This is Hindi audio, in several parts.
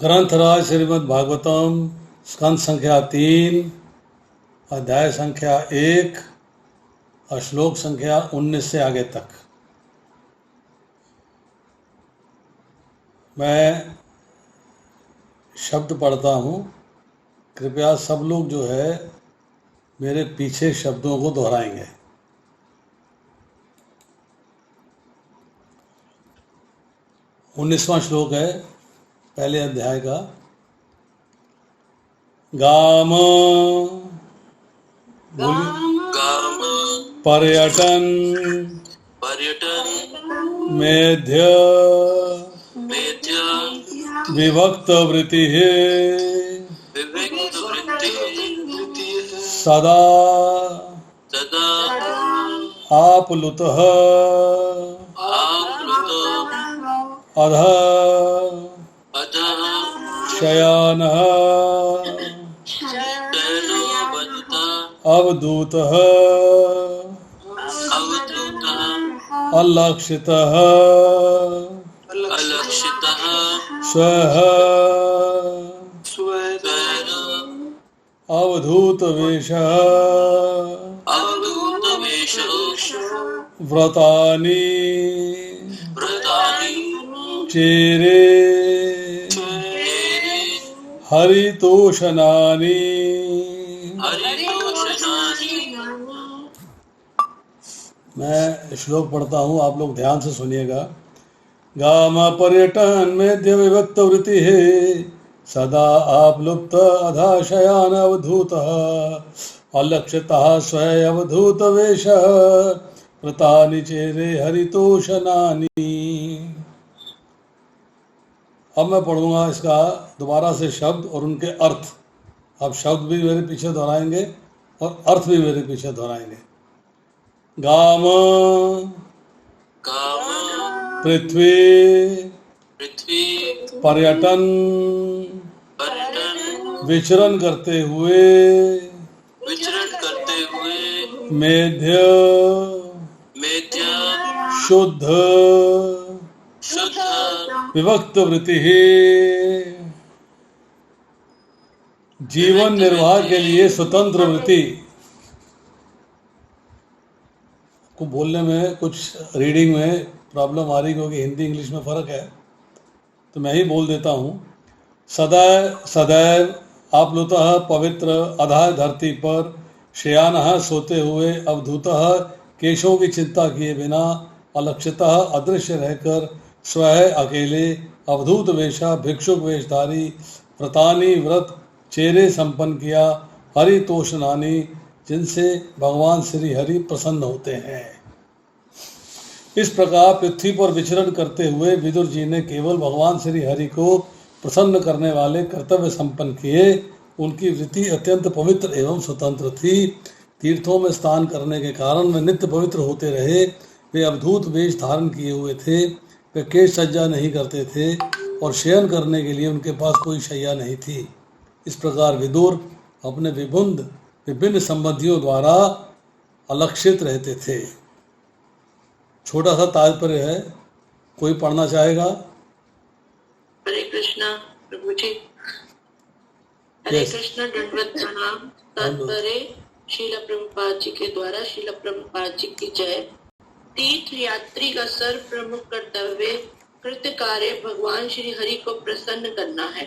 ग्रंथराज श्रीमद् भागवतम स्कंद संख्या 3 अध्याय संख्या 1 और श्लोक संख्या 19 से आगे तक। मैं शब्द पढ़ता हूँ, कृपया सब लोग जो है मेरे पीछे शब्दों को दोहराएंगे। उन्नीसवां श्लोक है पहले अध्याय का। गाम पर्यटन मेध्य विभक्त वृत्ति सदा आप्लुतः अधः शयानः अवधूतः अलक्षितः स्वः अवधूतवेषः व्रतानि चेरे हरितोषणानि। मैं श्लोक पढ़ता हूँ, आप लोग ध्यान से सुनिएगा। गाम पर्यटन मेध्य विभक्त वृत्ति है सदा आप्लुप्त अधा शयान अवधूतः अलक्षितः स्वय अवधूत वेश व्रतानि चेरे हरितोषणानि। अब मैं पढ़ूंगा इसका दोबारा से शब्द और उनके अर्थ। आप शब्द भी मेरे पीछे दोहराएंगे और अर्थ भी मेरे पीछे दोहराएंगे। गाम पृथ्वी पर्यटन विचरण करते हुए मेध्य शुद्ध विभक्त वृत्ति जीवन निर्वाह के लिए स्वतंत्र वृत्ति। को बोलने में कुछ रीडिंग में प्रॉब्लम आ रही क्योंकि हिंदी इंग्लिश में फ़र्क है, तो मैं ही बोल देता हूँ। सदैव आप्लुतः पवित्र अधः धरती पर शयानः सोते हुए अवधूतः केशों की चिंता किए बिना अलक्षितः अदृश्य रहकर स्वयं अकेले अवधूत वेशा भिक्षुक वेशधारी व्रतानि व्रत चेरे संपन्न किया हरितोषणानि जिनसे भगवान श्री हरि प्रसन्न होते हैं। इस प्रकार पृथ्वी पर विचरण करते हुए विदुर जी ने केवल भगवान श्री हरि को प्रसन्न करने वाले कर्तव्य संपन्न किए। उनकी वृत्ति अत्यंत पवित्र एवं स्वतंत्र थी। तीर्थों में स्नान करने के कारण वे नित्य पवित्र होते रहे। वे अवधूत वेश धारण किए हुए थे। वे केश सज्जा नहीं करते थे और शयन करने के लिए उनके पास कोई शैया नहीं थी। इस प्रकार विदुर अपने विभिन्न संबंधियों द्वारा अलक्षित रहते थे। छोटा सा तात्पर्य है, कोई पढ़ना चाहेगा? हरे कृष्णा प्रभु जी। हरे कृष्णा दंडवत प्रणाम। तात्पर्य श्रील प्रभुपाद जी के द्वारा श्रील प्रभुपाद जी की जय। तीर्थ यात्री का सर्व प्रमुख कर्तव्य कृत्य कार्य भगवान श्री हरि को प्रसन्न करना है।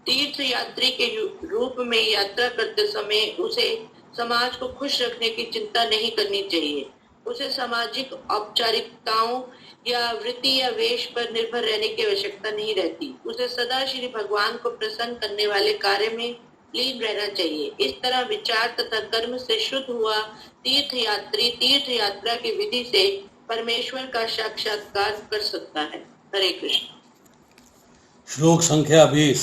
तीर्थ यात्री के रूप में यात्रा करते समय उसे समाज को खुश रखने की चिंता नहीं करनी चाहिए। उसे सामाजिक औपचारिकताओं या वृत्ति या वेश पर निर्भर रहने की आवश्यकता नहीं रहती। उसे सदा श्री भगवान को प्रसन्न करने वाले कार्य में लीन रहना चाहिए। इस तरह विचार तथा कर्म से शुद्ध हुआ तीर्थ यात्री तीर्थ यात्रा की विधि से परमेश्वर का साक्षात्कार कर सकता है। हरे कृष्ण। श्लोक संख्या 20।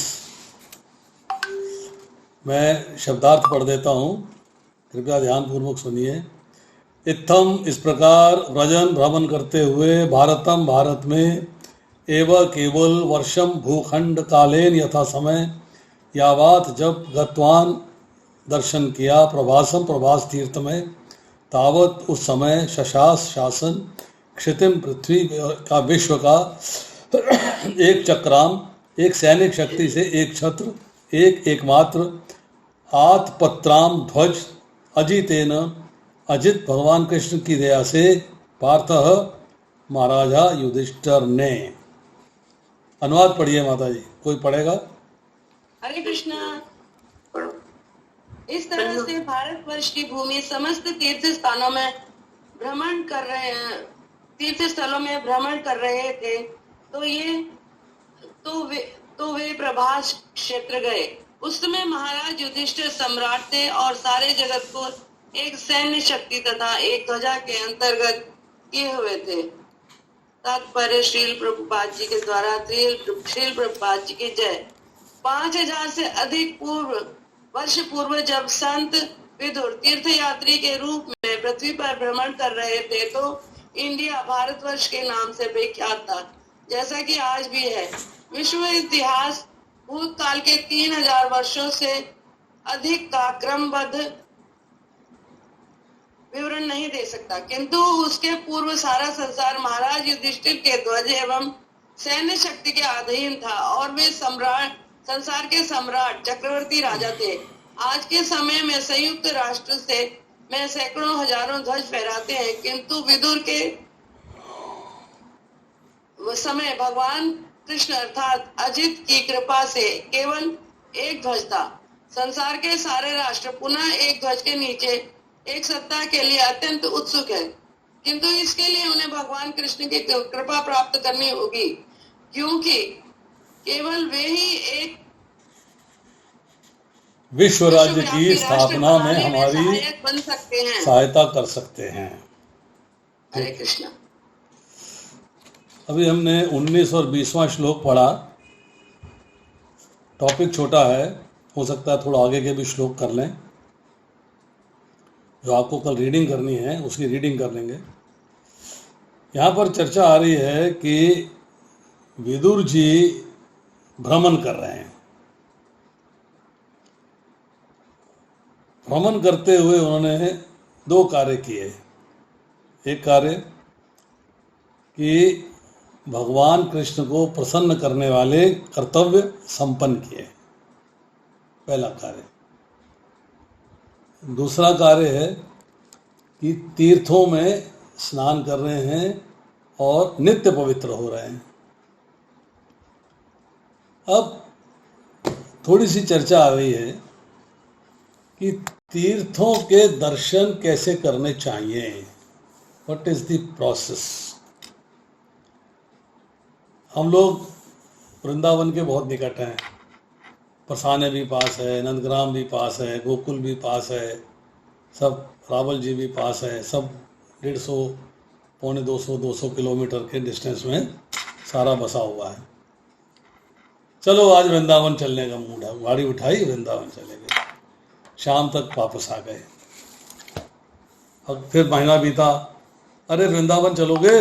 मैं शब्दार्थ पढ़ देता हूँ, कृपया ध्यान पूर्वक सुनिए। इत्थम इस प्रकार व्रजन भ्रमण करते हुए भारतम भारत में एवं केवल वर्षम भूखंड कालेन यथा समय यावात जब गतवान दर्शन किया प्रभासम प्रभास तीर्थ में तावत उस समय शशास शासन क्षितिम पृथ्वी का विश्व का एक चक्राम एक सैनिक शक्ति से एक छत्र, एक एकमात्र आतपत्राम ध्वज अजितेन, अजित भगवान कृष्ण की दया से पार्थः महाराजा युधिष्ठिर ने। अनुवाद पढ़िए माता जी, कोई पढ़ेगा? हरे कृष्णा। इस तरह से भारतवर्ष की भूमि समस्त तीर्थ स्थानों में भ्रमण कर रहे हैं, तीर्थ स्थलों में भ्रमण कर रहे थे, तो वे प्रभास क्षेत्र गए। उस समय महाराज युधिष्ठिर सम्राट थे और सारे जगत को एक सैन्य शक्ति तथा एक ध्वजा के अंतर्गत किए हुए थे। तात्पर्य श्रील प्रभुपाद जी के द्वारा श्रील प्रभुपाद जी की जय। 5000 से अधिक वर्ष पूर्व जब संत विदुर तीर्थ यात्री के रूप में पृथ्वी पर भ्रमण कर रहे थे तो इंडिया भारतवर्ष के नाम से विख्यात था, जैसा कि आज भी है। विश्व इतिहास भूतकाल के 3000 वर्षों से अधिक का क्रमबद्ध विवरण नहीं दे सकता, किंतु उसके पूर्व सारा संसार महाराज युधिष्ठिर के ध्वज एवं सैन्य शक्ति के अधीन था और वे संसार के सम्राट चक्रवर्ती राजा थे। आज के समय में संयुक्त राष्ट्र में सैकड़ों हजारों ध्वज फहराते हैं, किंतु विदुर के समय भगवान कृष्ण अर्थात अजित की कृपा से केवल एक ध्वज था। संसार के सारे राष्ट्र पुनः एक ध्वज के नीचे एक सत्ता के लिए अत्यंत उत्सुक है, किंतु इसके लिए उन्हें भगवान कृष्ण की कृपा प्राप्त करनी होगी, क्योंकि केवल वे ही एक विश्व राज्य की स्थापना में हमारी सहायक बन सकते हैं, सहायता कर सकते हैं। हरे कृष्णा। अभी हमने 19 और 20वां श्लोक पढ़ा। टॉपिक छोटा है, हो सकता है थोड़ा आगे के भी श्लोक कर लें। जो आपको कल रीडिंग करनी है उसकी रीडिंग कर लेंगे। यहाँ पर चर्चा आ रही है कि विदुर जी भ्रमण कर रहे हैं। भ्रमण करते हुए उन्होंने 2 कार्य किए। एक कार्य कि भगवान कृष्ण को प्रसन्न करने वाले कर्तव्य संपन्न किए, पहला कार्य। दूसरा कार्य है कि तीर्थों में स्नान कर रहे हैं और नित्य पवित्र हो रहे हैं। अब थोड़ी सी चर्चा आ रही है कि तीर्थों के दर्शन कैसे करने चाहिए, व्हाट इज द प्रोसेस। हम लोग वृंदावन के बहुत निकट हैं, परसाने भी पास है, नंदग्राम भी पास है, गोकुल भी पास है, सब रावल जी भी पास है, सब 150 पौने 200 किलोमीटर के डिस्टेंस में सारा बसा हुआ है। चलो आज वृंदावन चलने का मूड है, गाड़ी उठाई वृंदावन चले गए, शाम तक वापस आ गए। अब फिर महीना बीता, अरे वृंदावन चलोगे,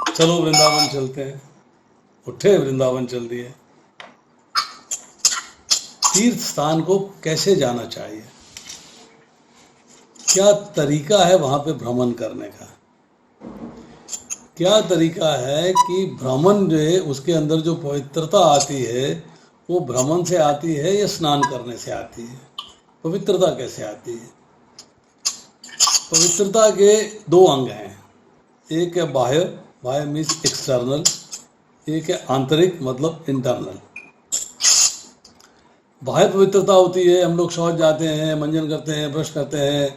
चलो वृंदावन चलते हैं, उठे वृंदावन चल दिए। तीर्थ स्थान को कैसे जाना चाहिए, क्या तरीका है वहां पे भ्रमण करने का, क्या तरीका है कि भ्रमण जो है उसके अंदर जो पवित्रता आती है वो भ्रमण से आती है या स्नान करने से आती है, पवित्रता कैसे आती है। पवित्रता के 2 अंग हैं, एक है बाह्य, बाह्य मीन्स एक्सटर्नल, एक है आंतरिक मतलब इंटरनल। बाह्य पवित्रता होती है, हम लोग शौच जाते हैं, मंजन करते हैं, ब्रश करते हैं,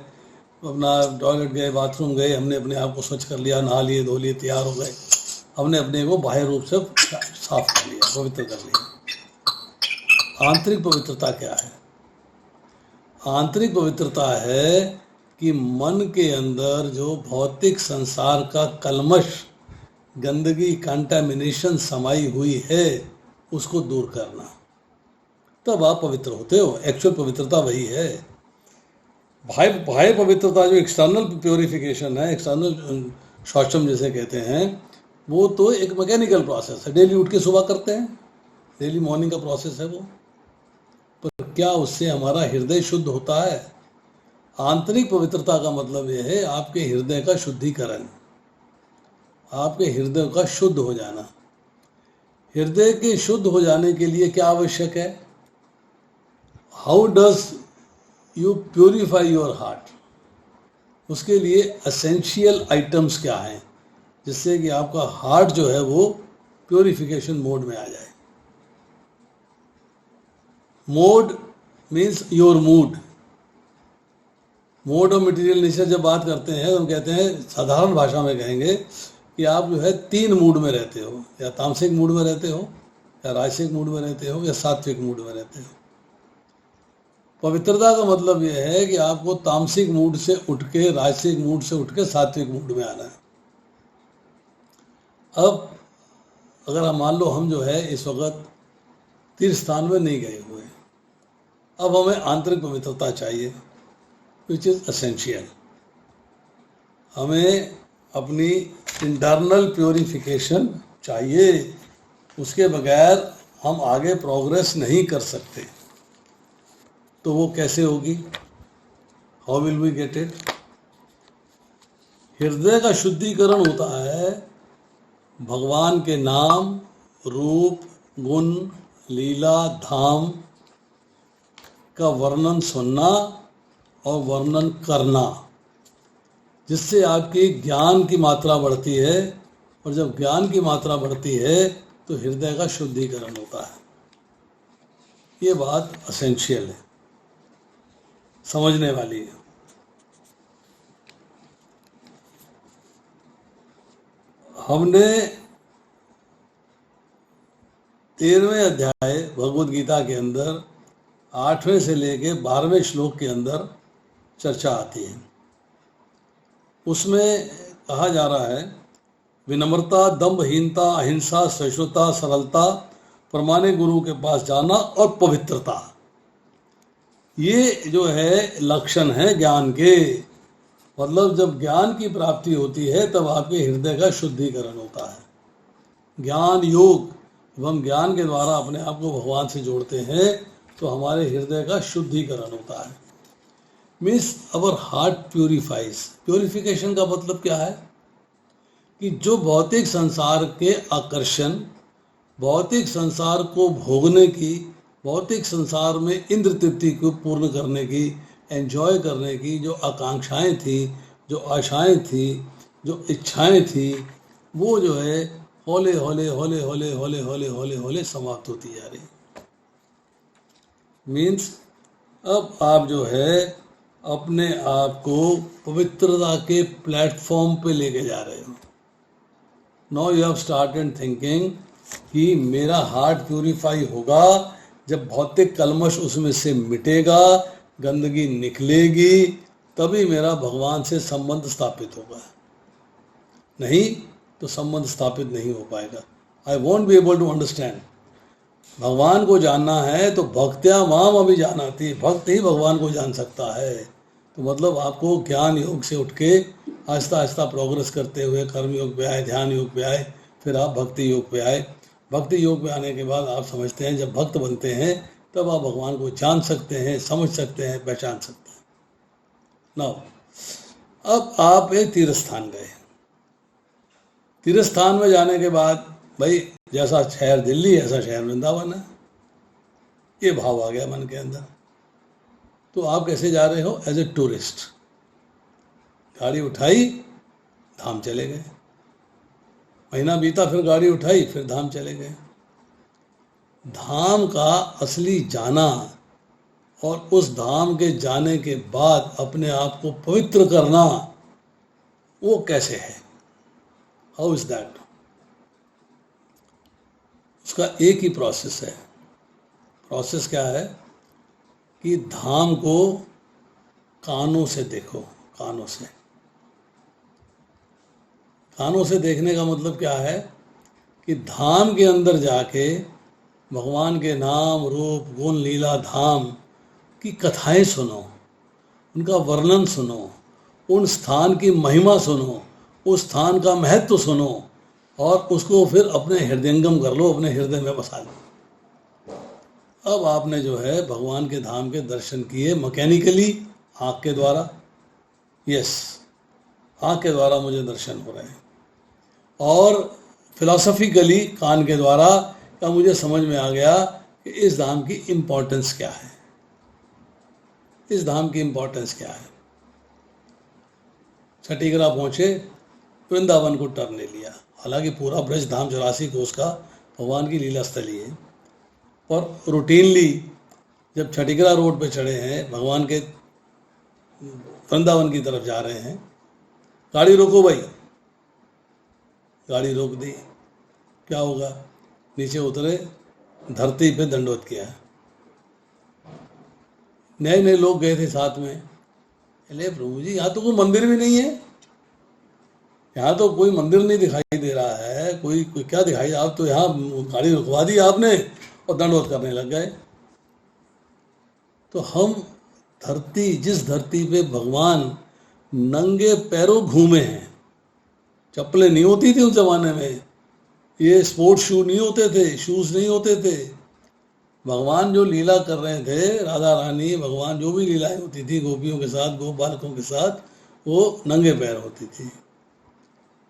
अपना टॉयलेट गए, बाथरूम गए, हमने अपने आप को स्वच्छ कर लिया, नहा लिए, धो लिए, तैयार हो गए, हमने अपने को बाह्य रूप से साफ कर लिया, पवित्र कर लिया। आंतरिक पवित्रता क्या है? आंतरिक पवित्रता है कि मन के अंदर जो भौतिक संसार का कलमश, गंदगी, कंटामिनेशन समाई हुई है उसको दूर करना, तब आप पवित्र होते हो। एक्चुअल पवित्रता वही है। बाह्य पवित्रता जो एक्सटर्नल प्योरिफिकेशन है, एक्सटर्नल शौचम जिसे कहते हैं, वो तो एक मैकेनिकल प्रोसेस है, डेली उठ के सुबह करते हैं, डेली मॉर्निंग का प्रोसेस है वो। पर क्या उससे हमारा हृदय शुद्ध होता है? आंतरिक पवित्रता का मतलब यह है आपके हृदय का शुद्धिकरण, आपके हृदय का शुद्ध हो जाना। हृदय के शुद्ध हो जाने के लिए क्या आवश्यक है? How does you purify your heart? उसके लिए एसेंशियल आइटम्स क्या हैं जिससे कि आपका हार्ट जो है वो प्योरिफिकेशन मोड में आ जाए? Mode means your mood. Mode और मटेरियल नेचर जब बात करते हैं तो हम कहते हैं, साधारण भाषा में कहेंगे कि आप जो है 3 मूड में रहते हो, या तामसिक मूड में रहते हो, या राजसिक मूड में रहते हो, या सात्विक मूड में रहते हो। पवित्रता का मतलब यह है कि आपको तामसिक मूड से उठ के, राजसिक मूड से उठ के सात्विक मूड में आना है। अब अगर हम मान लो हम जो है इस वक्त तीर्थ स्थान में नहीं गए हुए, अब हमें आंतरिक पवित्रता चाहिए, विच इज एसेंशियल। हमें अपनी इंटरनल प्योरिफिकेशन चाहिए, उसके बगैर हम आगे प्रोग्रेस नहीं कर सकते। तो वो कैसे होगी? How will we get it? हृदय का शुद्धिकरण होता है भगवान के नाम, रूप, गुण, लीला, धाम का वर्णन सुनना और वर्णन करना, जिससे आपकी ज्ञान की मात्रा बढ़ती है, और जब ज्ञान की मात्रा बढ़ती है तो हृदय का शुद्धिकरण होता है। ये बात एसेंशियल है, समझने वाली है। हमने 13वें अध्याय भगवद गीता के अंदर 8वें से लेके 12वें श्लोक के अंदर चर्चा आती है। उसमें कहा जा रहा है, विनम्रता, दंभहीनता, अहिंसा, सहिष्णुता, सरलता, परमाने गुरु के पास जाना और पवित्रता, ये जो है लक्षण है ज्ञान के। मतलब जब ज्ञान की प्राप्ति होती है तब आपके हृदय का शुद्धिकरण होता है। ज्ञान योग, जब हम ज्ञान के द्वारा अपने आप को भगवान से जोड़ते हैं तो हमारे हृदय का शुद्धिकरण होता है। Means our heart purifies. Purification का मतलब क्या है? कि जो भौतिक संसार के आकर्षण, भौतिक संसार को भोगने की, भौतिक संसार में इंद्र तृप्ति को पूर्ण करने की, एंजॉय करने की जो आकांक्षाएं थी, जो आशाएं थी, जो इच्छाएं थी, वो जो है हौले हौले हौले हौले हौले हौले हौले हौले समाप्त होती जा रही। मीन्स अब आप जो है अपने आप को पवित्रता के प्लेटफॉर्म पे लेके जा रहे हो। Now you have started thinking कि मेरा हार्ट प्यूरिफाई होगा जब भौतिक कलमश उसमें से मिटेगा, गंदगी निकलेगी, तभी मेरा भगवान से संबंध स्थापित होगा। नहीं तो संबंध स्थापित नहीं हो पाएगा। I won't be able to understand. भगवान को जानना है तो भक्त्या माम अभिजानाति, भक्त ही भगवान को जान सकता है। तो मतलब आपको ज्ञान योग से उठ के आहिस्ता आहिस्ता प्रोग्रेस करते हुए कर्म योग पे आए, ध्यान योग पे आए, फिर आप भक्ति योग पे आए। भक्ति योग पे आने के बाद आप समझते हैं, जब भक्त बनते हैं तब आप भगवान को जान सकते हैं, समझ सकते हैं, पहचान सकते हैं। नाउ अब आप एक तीर्थ स्थान गए। तीर्थ स्थान में जाने के बाद भाई जैसा शहर दिल्ली ऐसा शहर वृंदावन है, ये भाव आ गया मन के अंदर। तो आप कैसे जा रहे हो? As a tourist. गाड़ी उठाई, धाम चले गए। महीना बीता, फिर गाड़ी उठाई, फिर धाम चले गए। धाम का असली जाना और उस धाम के जाने के बाद अपने आप को पवित्र करना, वो कैसे है? How is that? उसका एक ही प्रोसेस है। प्रोसेस क्या है कि धाम को कानों से देखो। कानों से, कानों से देखने का मतलब क्या है कि धाम के अंदर जाके भगवान के नाम, रूप, गुण, लीला, धाम की कथाएं सुनो, उनका वर्णन सुनो, उन स्थान की महिमा सुनो, उस स्थान का महत्व सुनो और उसको फिर अपने हृदयंगम कर लो, अपने हृदय में बसा लो। अब आपने जो है भगवान के धाम के दर्शन किए मैकेनिकली, आँख के द्वारा। यस, आँख के द्वारा मुझे दर्शन हो रहे हैं। और फिलॉसफिकली कान के द्वारा तब मुझे समझ में आ गया कि इस धाम की इम्पोर्टेंस क्या है, इस धाम की इम्पोर्टेंस क्या है। छठीगरा पहुंचे, वृंदावन को टर्न ले लिया। हालांकि पूरा ब्रज धाम 84 कोस का भगवान की लीला स्थली है, पर रूटीनली जब छठीगरा रोड पे चढ़े हैं, भगवान के वृंदावन की तरफ जा रहे हैं, गाड़ी रोको भाई, गाड़ी रोक दी। क्या होगा, नीचे उतरे, धरती पे दंडवत किया। नए नए लोग गए थे साथ में, अरे प्रभु जी यहाँ तो कोई मंदिर भी नहीं है, यहाँ तो कोई मंदिर नहीं दिखाई दे रहा है, कोई क्या दिखाई, आप तो यहाँ गाड़ी रुकवा दी आपने और दंडवत करने लग गए। तो हम धरती, जिस धरती पे भगवान नंगे पैरों घूमे हैं, चप्पलें नहीं होती थी उस जमाने में, ये स्पोर्ट्स शू नहीं होते थे, शूज नहीं होते थे। भगवान जो लीला कर रहे थे, राधा रानी, भगवान जो भी लीलाएं होती थी गोपियों के साथ, गो बालकों के साथ, वो नंगे पैर होती थी।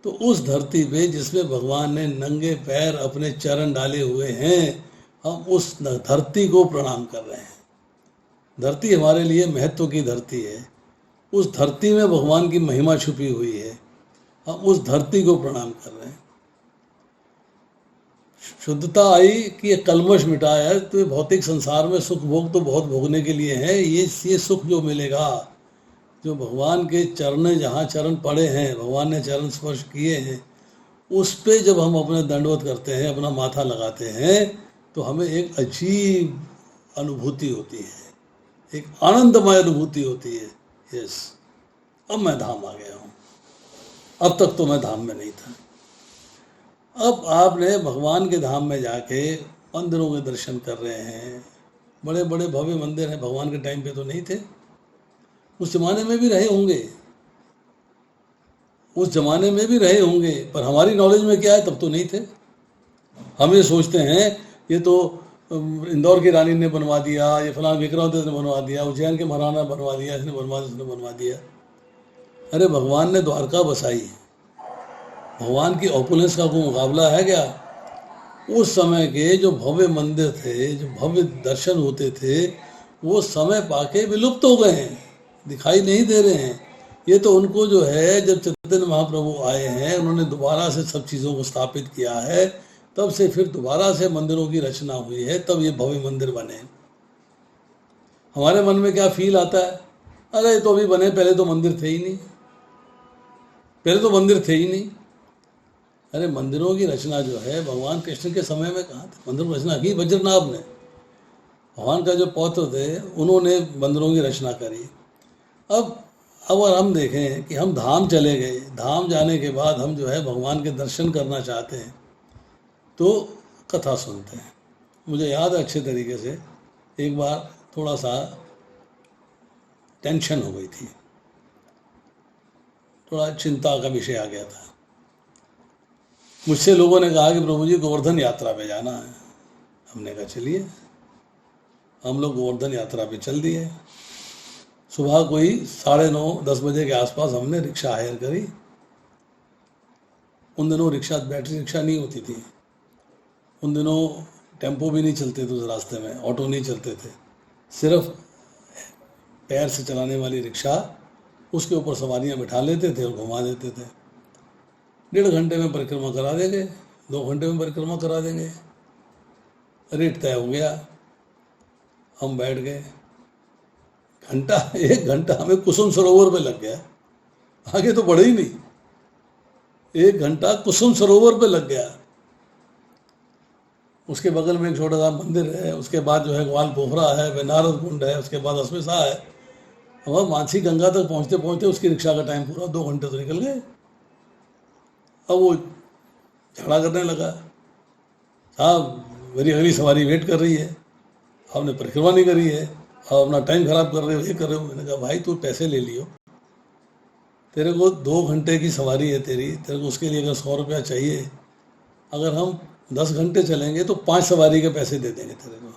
तो उस धरती पे जिसमें भगवान ने नंगे पैर अपने चरण डाले हुए हैं, हम उस धरती को प्रणाम कर रहे हैं। धरती हमारे लिए महत्व की धरती है, उस धरती में भगवान की महिमा छुपी हुई है, हम उस धरती को प्रणाम कर रहे हैं। शुद्धता आई कि ये कलमश मिटाया है, तो भौतिक संसार में सुख भोग तो बहुत भोगने के लिए है, ये सुख जो मिलेगा, जो भगवान के चरण, जहाँ चरण पड़े हैं, भगवान ने चरण स्पर्श किए हैं, उस पे जब हम अपने दंडवत करते हैं, अपना माथा लगाते हैं, तो हमें एक अजीब अनुभूति होती है, एक आनंदमय अनुभूति होती है। यस, अब मैं धाम आ गया हूँ, अब तक तो मैं धाम में नहीं था। अब आपने भगवान के धाम में जाके मंदिरों के दर्शन कर रहे हैं, बड़े बड़े भव्य मंदिर हैं, भगवान के टाइम पे तो नहीं थे, उस जमाने में भी रहे होंगे, उस जमाने में भी रहे होंगे, पर हमारी नॉलेज में क्या है, तब तो नहीं थे। हम ये सोचते हैं ये तो इंदौर की रानी ने बनवा दिया, ये फलां विक्रमादित्य ने बनवा दिया, उज्जैन के महाराणा बनवा दिया, इसने बनवा दिया, इसने बनवा दिया। अरे भगवान ने द्वारका बसाई, भगवान की ऑपुलेंस का कोई मुकाबला है क्या? उस समय के जो भव्य मंदिर थे, जो भव्य दर्शन होते थे, वो समय पाके विलुप्त हो गए हैं, दिखाई नहीं दे रहे हैं। ये तो उनको जो है, जब चैतन्य महाप्रभु आए हैं, उन्होंने दोबारा से सब चीज़ों को स्थापित किया है, तब से फिर दोबारा से मंदिरों की रचना हुई है, तब ये भव्य मंदिर बने। हमारे मन में क्या फील आता है, अरे तो अभी बने, पहले तो मंदिर थे ही नहीं, पहले तो मंदिर थे ही नहीं। अरे मंदिरों की रचना जो है भगवान कृष्ण के समय में कहाँ थे, मंदिर की रचना की वज्रनाभ ने, भगवान का जो पौत्र थे उन्होंने मंदिरों की रचना करी। अब अगर हम देखें कि हम धाम चले गए, धाम जाने के बाद हम जो है भगवान के दर्शन करना चाहते हैं, तो कथा सुनते हैं। मुझे याद है अच्छे तरीके से, एक बार थोड़ा सा टेंशन हो गई थी, थोड़ा चिंता का विषय आ गया था। मुझसे लोगों ने कहा कि प्रभु जी गोवर्धन यात्रा पे जाना है। हमने कहा चलिए, हम लोग गोवर्धन यात्रा पे चल दिए। सुबह कोई 9:30-10 बजे के आसपास हमने रिक्शा हायर करी। उन दिनों रिक्शा, बैटरी रिक्शा नहीं होती थी, उन दिनों टेम्पो भी नहीं चलते थे उस रास्ते में, ऑटो नहीं चलते थे, सिर्फ पैर से चलाने वाली रिक्शा, उसके ऊपर सवारियां बिठा लेते थे और घुमा देते थे। 1.5 घंटे में परिक्रमा करा देंगे, 2 घंटे में परिक्रमा करा देंगे। रेट तय हो गया, हम बैठ गए। 1 घंटा हमें कुसुम सरोवर पे लग गया, आगे तो बढ़े ही नहीं। 1 घंटा कुसुम सरोवर पे लग गया। उसके बगल में एक छोटा सा मंदिर है, उसके बाद जो है ग्वाल पोखरा है, नारद कुंड है, उसके बाद अस्मिसा है। वह मानसी गंगा तक पहुँचते पहुँचते उसकी रिक्शा का टाइम पूरा 2 घंटे तो निकल गए। अब वो झगड़ा करने लगा, साहब मेरी अगली सवारी वेट कर रही है, आपने परिक्रमा नहीं करी है, आप अपना टाइम खराब कर रहे हो, ये कर रहे हो। मैंने कहा भाई तू पैसे ले लियो, तेरे को 2 घंटे की सवारी है तेरे को उसके लिए अगर 100 रुपया चाहिए, अगर हम 10 घंटे चलेंगे तो 5 सवारी के पैसे दे देंगे तेरे को,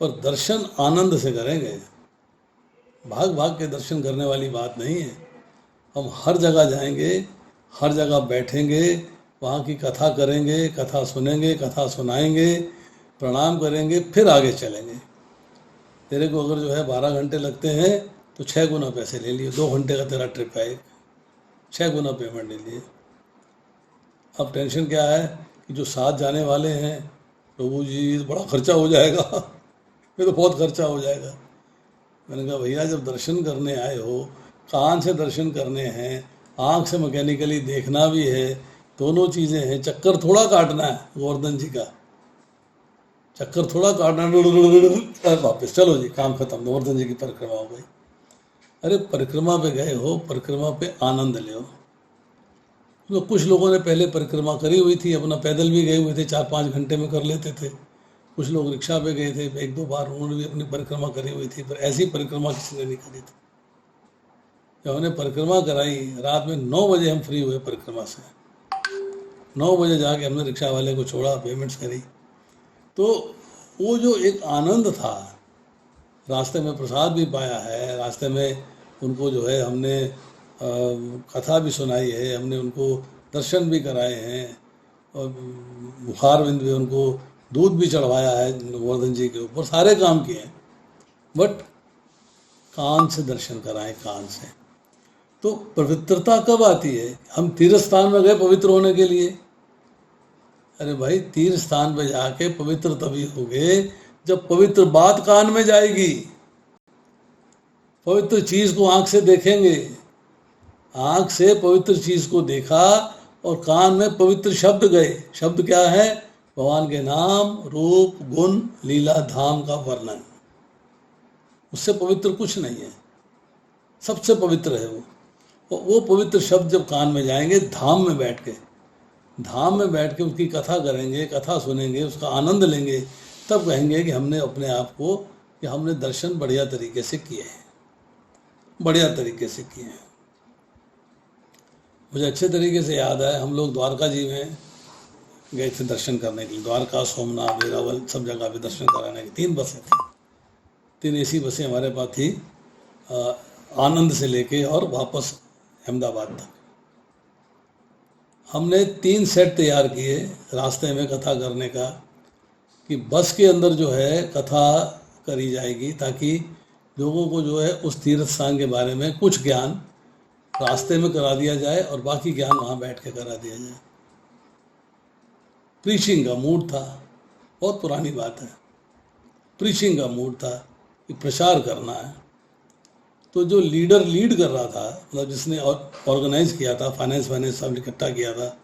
पर दर्शन आनंद से करेंगे, भाग भाग के दर्शन करने वाली बात नहीं है। हम हर जगह जाएंगे, हर जगह बैठेंगे, वहाँ की कथा करेंगे, कथा सुनेंगे, कथा सुनाएंगे, प्रणाम करेंगे, फिर आगे चलेंगे। तेरे को अगर जो है 12 घंटे लगते हैं तो 6 गुना पैसे ले लिए। 2 घंटे का तेरा ट्रिप है, 6 गुना पेमेंट ले लिए। अब टेंशन क्या है कि जो साथ जाने वाले हैं, प्रभु जी बड़ा खर्चा हो जाएगा, ये तो बहुत खर्चा हो जाएगा। मैंने कहा भैया जब दर्शन करने आए हो, कान से दर्शन करने हैं, आँख से मैकेनिकली देखना भी है, दोनों चीज़ें हैं। चक्कर थोड़ा काटना है गोवर्धन जी का, चक्कर थोड़ा काटना, वापस चलो जी, काम खत्म, गोवर्धन जी की परिक्रमा हो गई। अरे परिक्रमा पे गए हो, परिक्रमा पे आनंद ले हो। तो कुछ लोगों ने पहले परिक्रमा करी हुई थी, अपना पैदल भी गए हुए थे, 4-5 घंटे में कर लेते थे। कुछ लोग रिक्शा पे गए थे, 1-2 बार उन्होंने भी अपनी परिक्रमा करी हुई थी, पर ऐसी परिक्रमा किसी ने नहीं करी थी। जब हमने परिक्रमा कराई, रात में 9 बजे हम फ्री हुए परिक्रमा से। 9 बजे जाके हमने रिक्शा वाले को छोड़ा, पेमेंट्स करी। तो वो जो एक आनंद था, रास्ते में प्रसाद भी पाया है, रास्ते में उनको जो है हमने कथा भी सुनाई है, हमने उनको दर्शन भी कराए हैं, और बुखार बिंद भी, उनको दूध भी चढ़वाया है गोवर्धन जी के ऊपर, सारे काम किए हैं। बट कान से दर्शन कराएं, कान से। तो पवित्रता कब आती है? हम तीर्थ स्थान में गए पवित्र होने के लिए। अरे भाई तीर्थ स्थान पे जाके पवित्र तभी होगे जब पवित्र बात कान में जाएगी। पवित्र चीज को आंख से देखेंगे, आंख से पवित्र चीज को देखा और कान में पवित्र शब्द गए। शब्द क्या है? भगवान के नाम, रूप, गुण, लीला, धाम का वर्णन। उससे पवित्र कुछ नहीं है, सबसे पवित्र है वो। और वो पवित्र शब्द जब कान में जाएंगे, धाम में बैठ के उसकी कथा करेंगे, कथा सुनेंगे, उसका आनंद लेंगे, तब कहेंगे कि हमने अपने आप को, कि हमने दर्शन बढ़िया तरीके से किए हैं, बढ़िया तरीके से किए हैं। मुझे अच्छे तरीके से याद है, हम लोग द्वारका जी में गए थे दर्शन करने के लिए। द्वारका, सोमनाथ, वेरावल सब जगह पे दर्शन कराने की 3 बसें थी, 3 ऐसी बसें हमारे पास थी, आनंद से लेके और वापस अहमदाबाद तक। हमने 3 सेट तैयार किए रास्ते में कथा करने का, कि बस के अंदर जो है कथा करी जाएगी, ताकि लोगों को जो है उस तीर्थ स्थान के बारे में कुछ ज्ञान रास्ते में करा दिया जाए और बाकी ज्ञान वहाँ बैठ के करा दिया जाए। प्रीचिंग का मूड था, बहुत पुरानी बात है, प्रीचिंग का मूड था कि प्रचार करना है। तो जो लीडर लीड कर रहा था, मतलब जिसने ऑर्गेनाइज किया था, फाइनेंस सब इकट्ठा किया था,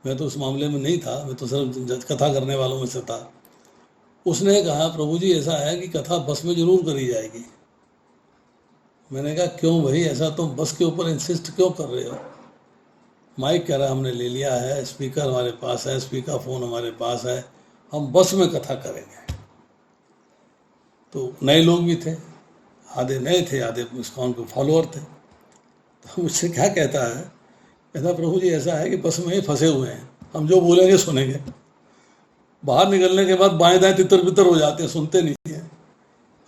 मैं तो उस मामले में नहीं था, मैं तो सिर्फ कथा करने वालों में से था। उसने कहा प्रभु जी ऐसा है कि कथा बस में जरूर करी जाएगी। मैंने कहा क्यों भाई, ऐसा तुम बस के ऊपर इंसिस्ट क्यों कर रहे हो? माइक कह रहा हमने ले लिया है, स्पीकर हमारे पास है, स्पीकर फोन हमारे पास है, हम बस में कथा करेंगे। तो नए लोग भी थे, आधे नए थे, आधे इस्कॉन के फॉलोअर थे। तो मुझसे क्या कहता है, कहता प्रभु जी ऐसा है कि बस में ही फंसे हुए हैं, हम जो बोलेंगे सुनेंगे, बाहर निकलने के बाद बाएं दाएं तितर बितर हो जाते हैं, सुनते नहीं हैं।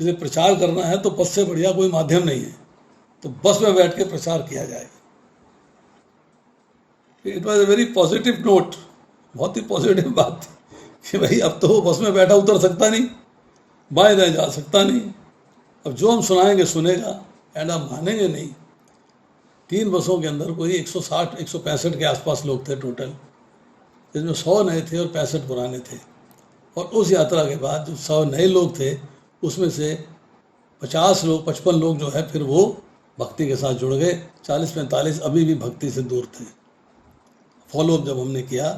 जिसे प्रचार करना है तो बस से बढ़िया कोई माध्यम नहीं है, तो बस में बैठ के प्रचार किया जाएगा। It was a very positive note, बहुत ही पॉजिटिव बात थी कि भाई अब तो वो बस में बैठा उतर सकता नहीं, बाएं दाएं जा सकता नहीं, अब जो हम सुनाएंगे सुनेगा, एंड आप मानेंगे नहीं। 3 बसों के अंदर कोई 160-165 के आसपास लोग थे टोटल, जिसमें 100 नए थे और 65 पुराने थे। और उस यात्रा के बाद जो 100 नए लोग थे, उसमें से 55 लोग जो है फिर वो भक्ति के साथ जुड़ गए। 40-45 अभी भी भक्ति से दूर थे। फॉलोअप जब हमने किया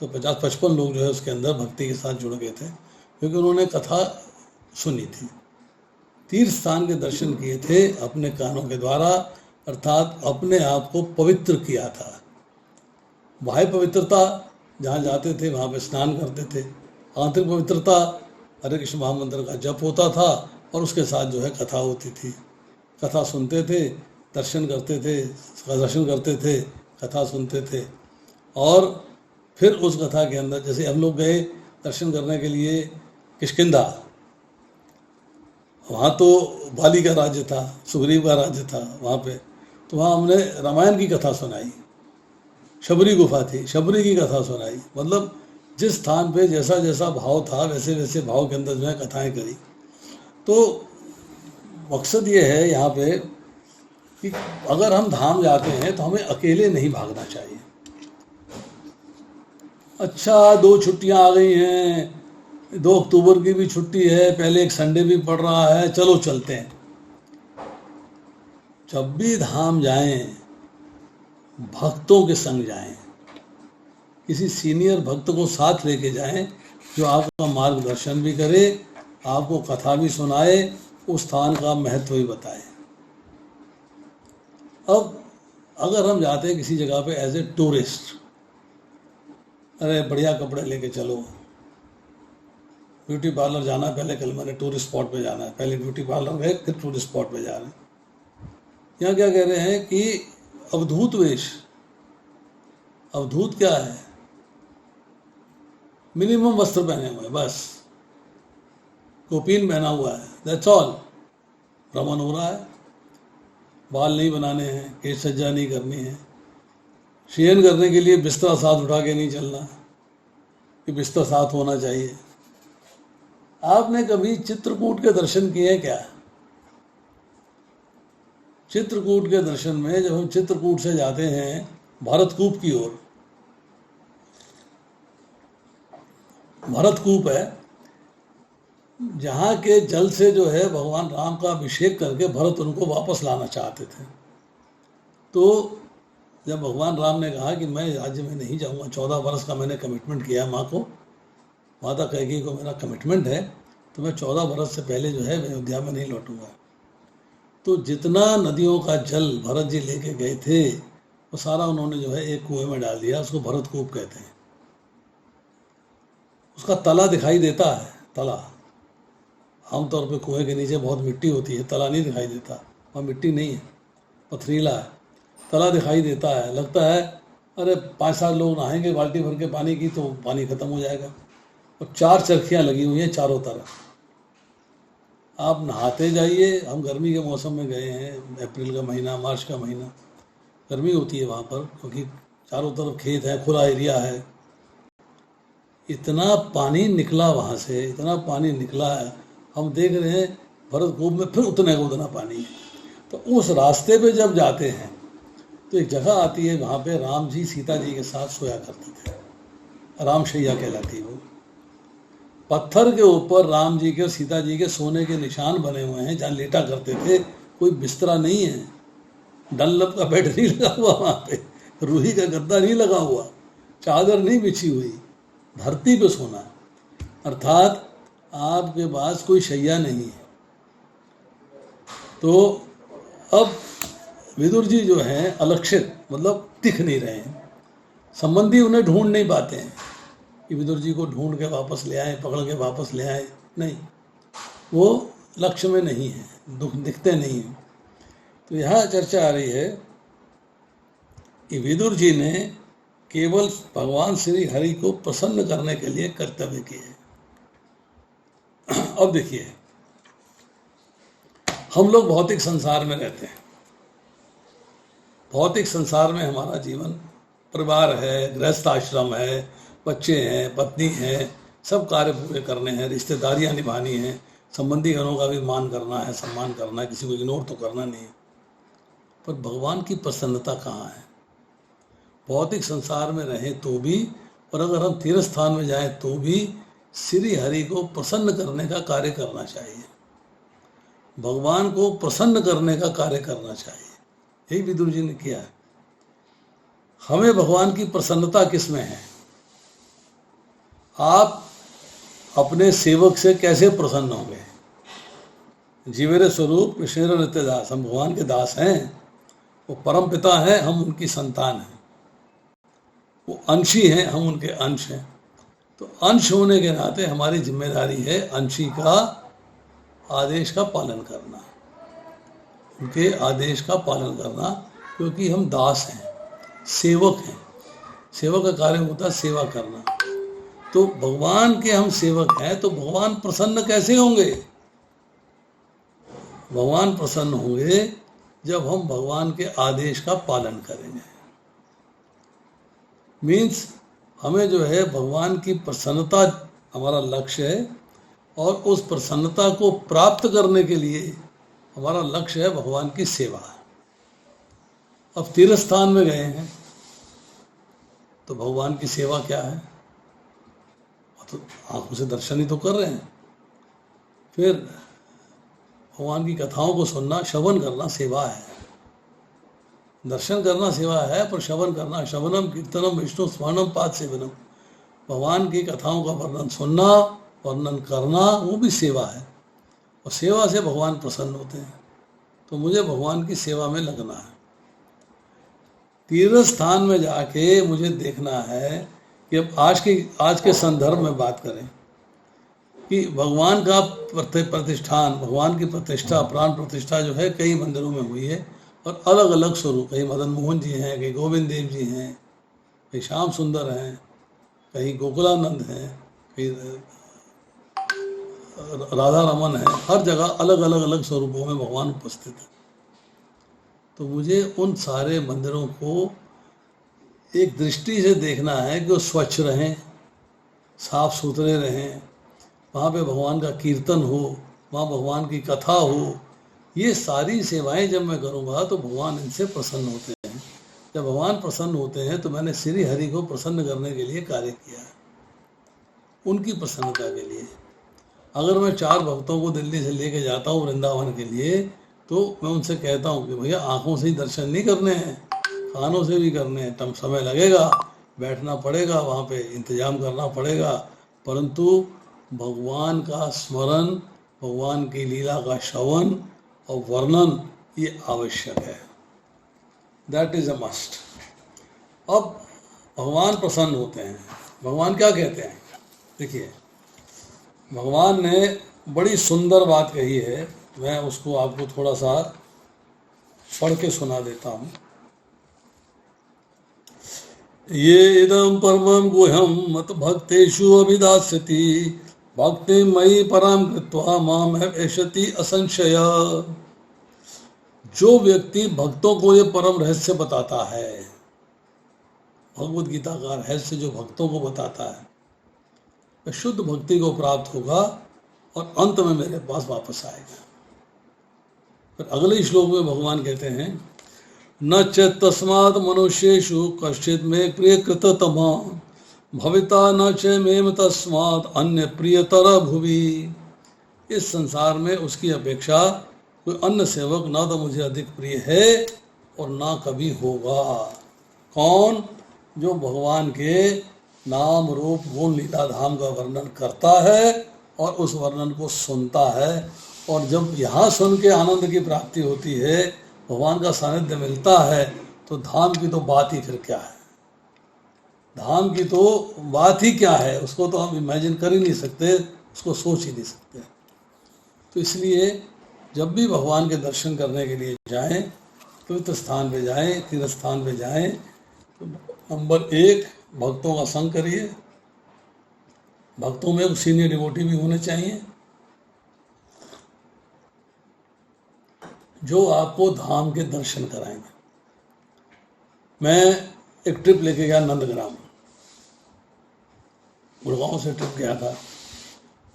तो 50-55 लोग जो है उसके अंदर भक्ति के साथ जुड़ गए थे, क्योंकि उन्होंने कथा सुनी थी, तीर्थ स्थान के दर्शन किए थे अपने कानों के द्वारा, अर्थात अपने आप को पवित्र किया था। बाह्य पवित्रता, जहाँ जाते थे वहाँ पे स्नान करते थे। आंतरिक पवित्रता, हरे कृष्ण महामंत्र का जप होता था और उसके साथ जो है कथा होती थी। कथा सुनते थे, दर्शन करते थे, कथा सुनते थे। और फिर उस कथा के अंदर, जैसे हम लोग गए दर्शन करने के लिए किष्किंधा, वहाँ तो बाली का राज्य था, सुग्रीव का राज्य था वहाँ पे, तो वहाँ हमने रामायण की कथा सुनाई, शबरी गुफा थी, शबरी की कथा सुनाई। मतलब जिस स्थान पे जैसा जैसा भाव था वैसे वैसे भाव के अंदर जो है कथाएं करी। तो मकसद ये है यहाँ पे कि अगर हम धाम जाते हैं तो हमें अकेले नहीं भागना चाहिए। अच्छा 2 छुट्टियां आ गई हैं, 2 अक्टूबर की भी छुट्टी है, पहले एक संडे भी पड़ रहा है, चलो चलते हैं। जब भी धाम जाएं भक्तों के संग जाएं, किसी सीनियर भक्त को साथ लेके जाएं जो आपका मार्गदर्शन भी करे, आपको कथा भी सुनाए, उस स्थान का महत्व भी बताए। अब अगर हम जाते हैं किसी जगह पे एज ए टूरिस्ट, अरे बढ़िया कपड़े लेके चलो, ब्यूटी पार्लर जाना है, पहले कल मैंने टूरिस्ट स्पॉट पे जाना है, पहले ब्यूटी पार्लर गए फिर टूरिस्ट स्पॉट पे जा रहे हैं। यहाँ क्या कह रहे हैं कि अवधूत वेश, अवधूत क्या है? मिनिमम वस्त्र पहने हुए, बस कोपीन पहना हुआ है, दैट्स ऑल। भ्रमण हो रहा है, बाल नहीं बनाने हैं, केश सज्जा नहीं करनी है, शयन करने के लिए बिस्तर साथ उठा के नहीं चलना कि बिस्तर साथ होना चाहिए। आपने कभी चित्रकूट के दर्शन किए हैं क्या? चित्रकूट के दर्शन में जब हम चित्रकूट से जाते हैं भरतकूप की ओर, भरतकूप है जहाँ के जल से जो है भगवान राम का अभिषेक करके भरत उनको वापस लाना चाहते थे। तो जब भगवान राम ने कहा कि मैं राज्य में नहीं जाऊँगा, 14 वर्ष का मैंने कमिटमेंट किया माँ को, माता कैकेयी को मेरा कमिटमेंट है, तो मैं 14 वर्ष से पहले जो है अयोध्या में नहीं लौटूंगा। तो जितना नदियों का जल भरत जी लेके गए थे वो सारा उन्होंने जो है एक कुएं में डाल दिया, उसको भरतकूप कहते हैं। उसका तला दिखाई देता है, तला आमतौर पे कुएं के नीचे बहुत मिट्टी होती है, तला नहीं दिखाई देता, वहाँ मिट्टी नहीं है, पथरीला है, तला दिखाई देता है। लगता है अरे 5-7 लोग नहाएंगे बाल्टी भर के पानी की तो पानी खत्म हो जाएगा। और 4 चरखियाँ लगी हुई हैं चारों तरफ, आप नहाते जाइए। हम गर्मी के मौसम में गए हैं, अप्रैल का महीना, मार्च का महीना, गर्मी होती है वहाँ पर क्योंकि चारों तरफ खेत है, खुला एरिया है। इतना पानी निकला वहाँ से, इतना पानी निकला है, हम देख रहे हैं भरतकूप में फिर उतने को उतना पानी है। तो उस रास्ते पे जब जाते हैं तो एक जगह आती है, वहाँ पे राम जी सीता जी के साथ सोया करते थे, रामशैया कहलाती है वो। पत्थर के ऊपर राम जी के और सीता जी के सोने के निशान बने हुए हैं जहाँ लेटा करते थे। कोई बिस्तरा नहीं है, डनलप का बेड नहीं लगा हुआ वहाँ पे, रूही का गद्दा नहीं लगा हुआ, चादर नहीं बिछी हुई, धरती पे सोना, अर्थात आपके पास कोई शैया नहीं है। तो अब विदुर जी जो हैं अलक्षित, मतलब दिख नहीं रहे हैं, संबंधी उन्हें ढूंढ नहीं पाते हैं कि विदुर जी को ढूंढ के वापस ले आए, पकड़ के वापस ले आए, नहीं, वो लक्ष्य में नहीं है, दिखते नहीं हैं। तो यहाँ चर्चा आ रही है कि विदुर जी ने केवल भगवान श्री हरि को प्रसन्न करने के लिए कर्तव्य किए। अब देखिए, हम लोग भौतिक संसार में रहते हैं, भौतिक संसार में हमारा जीवन, परिवार है, गृहस्थ आश्रम है, बच्चे हैं, पत्नी है, सब कार्य पूरे करने हैं, रिश्तेदारियां निभानी हैं, संबंधी जनों का भी मान करना है, सम्मान करना है, किसी को इग्नोर तो करना नहीं है। पर भगवान की प्रसन्नता कहाँ है? भौतिक संसार में रहें तो भी, और अगर हम तीर्थ स्थान में जाएं तो भी श्री हरि को प्रसन्न करने का कार्य करना चाहिए, भगवान को प्रसन्न करने का कार्य करना चाहिए। यही विदुर जी ने किया है। हमें भगवान की प्रसन्नता किस में है? आप अपने सेवक से कैसे प्रसन्न होंगे? जीवेरे स्वरूप कृष्णेर नित्य दास, हम भगवान के दास हैं, वो परम पिता हैं, हम उनकी संतान हैं, वो अंशी हैं, हम उनके अंश हैं। तो अंश होने के नाते हमारी जिम्मेदारी है अंशी का आदेश का पालन करना, उनके आदेश का पालन करना, क्योंकि हम दास हैं, सेवक हैं। सेवक का कार्य होता है सेवा करना। तो भगवान के हम सेवक हैं, तो भगवान प्रसन्न कैसे होंगे? भगवान प्रसन्न होंगे जब हम भगवान के आदेश का पालन करेंगे। मीन्स हमें जो है भगवान की प्रसन्नता हमारा लक्ष्य है, और उस प्रसन्नता को प्राप्त करने के लिए हमारा लक्ष्य है भगवान की सेवा। अब तीर्थ स्थान में गए हैं तो भगवान की सेवा क्या है? तो आंखों से दर्शन ही तो कर रहे हैं। फिर भगवान की कथाओं को सुनना, श्रवण करना सेवा है। दर्शन करना सेवा है, पर श्रवण करना, श्रवणम कीर्तनम विष्णु स्मरणम पाद सेवनम, भगवान की कथाओं का वर्णन सुनना, वर्णन करना, वो भी सेवा है। और सेवा से भगवान प्रसन्न होते हैं। तो मुझे भगवान की सेवा में लगना है। तीर्थ स्थान में जाके मुझे देखना है कि अब आज के संदर्भ में बात करें कि भगवान का प्रतिष्ठान, भगवान की प्रतिष्ठा, प्राण प्रतिष्ठा जो है कई मंदिरों में हुई है, और अलग अलग स्वरूप, कहीं मदन मोहन जी हैं, कहीं गोविंद देव जी हैं, कहीं श्याम सुंदर हैं, कहीं गोकुलानंद हैं, कहीं राधा रमन है। हर जगह अलग अलग अलग स्वरूपों में भगवान उपस्थित है। तो मुझे उन सारे मंदिरों को एक दृष्टि से देखना है कि वो स्वच्छ रहें, साफ सुथरे रहें, वहाँ पे भगवान का कीर्तन हो, वहाँ भगवान की कथा हो। ये सारी सेवाएं जब मैं करूँगा तो भगवान इनसे प्रसन्न होते हैं। जब भगवान प्रसन्न होते हैं तो मैंने श्री हरि को प्रसन्न करने के लिए कार्य किया है, उनकी प्रसन्नता के लिए। अगर मैं 4 भक्तों को दिल्ली से लेके जाता हूँ वृंदावन के लिए, तो मैं उनसे कहता हूँ कि भैया आँखों से ही दर्शन नहीं करने हैं, कानों से भी करने हैं। तब समय लगेगा, बैठना पड़ेगा, वहाँ पे इंतजाम करना पड़ेगा, परंतु भगवान का स्मरण, भगवान की लीला का श्रवण और वर्णन ये आवश्यक है। That is a must. अब भगवान प्रसन्न होते हैं। भगवान क्या कहते हैं? देखिए, भगवान ने बड़ी सुंदर बात कही है, मैं उसको आपको थोड़ा सा पढ़ के सुना देता हूँ। ये इदं परमं गुह्यं मत भक्तेषु अभिदास्यति, भक्ति मयि परम कृत्वा माम ऐशति असंशय। जो व्यक्ति भक्तों को ये परम रहस्य बताता है, भगवद गीता का रहस्य जो भक्तों को बताता है, वह शुद्ध भक्ति को प्राप्त होगा और अंत में मेरे पास वापस आएगा। फिर अगले श्लोक में भगवान कहते हैं, न चेत् तस्मात् मनुष्येषु कश्चित् मे प्रिय कृततमा, भविता न च मेम तस्मात् अन्य प्रियतर भुवि। इस संसार में उसकी अपेक्षा कोई अन्य सेवक ना तो मुझे अधिक प्रिय है और ना कभी होगा। कौन? जो भगवान के नाम रूप गुण लीला धाम का वर्णन करता है और उस वर्णन को सुनता है। और जब यहाँ सुन के आनंद की प्राप्ति होती है, भगवान का सानिध्य मिलता है, तो धाम की तो बात ही फिर क्या है। धाम की तो बात ही क्या है, उसको तो हम इमेजिन कर ही नहीं सकते, उसको सोच ही नहीं सकते। तो इसलिए जब भी भगवान के दर्शन करने के लिए जाएं, तीर्थ स्थान पे जाएं, तीर्थ स्थान पे जाएं, तो नंबर 1 भक्तों का संग करिए। भक्तों में सीनियर डिवोटी भी होने चाहिए जो आपको धाम के दर्शन कराएंगे। मैं एक ट्रिप लेके गया नंदग्राम, गुड़गांव से ट्रिप गया था।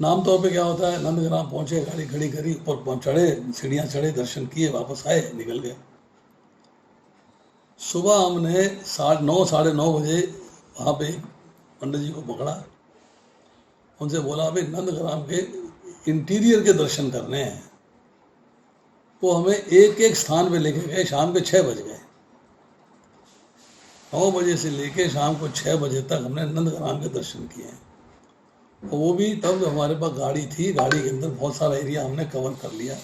नाम तौर पे क्या होता है, नंदग्राम पहुंचे, गाड़ी खड़ी करी, ऊपर चढ़े, सीढ़ियाँ चढ़े, दर्शन किए, वापस आए, निकल गए। सुबह हमने 9:30 साढ़े 9 बजे वहाँ पे पंडित जी को पकड़ा, उनसे बोला भाई नंदग्राम के इंटीरियर के दर्शन करने हैं। वो हमें एक एक स्थान पे लेके गए। शाम के 6 बज गए। 9 बजे से लेके शाम को 6 बजे तक हमने नंदग्राम के दर्शन किए। और वो भी तब हमारे पास गाड़ी थी, गाड़ी के अंदर बहुत सारा एरिया हमने कवर कर लिया।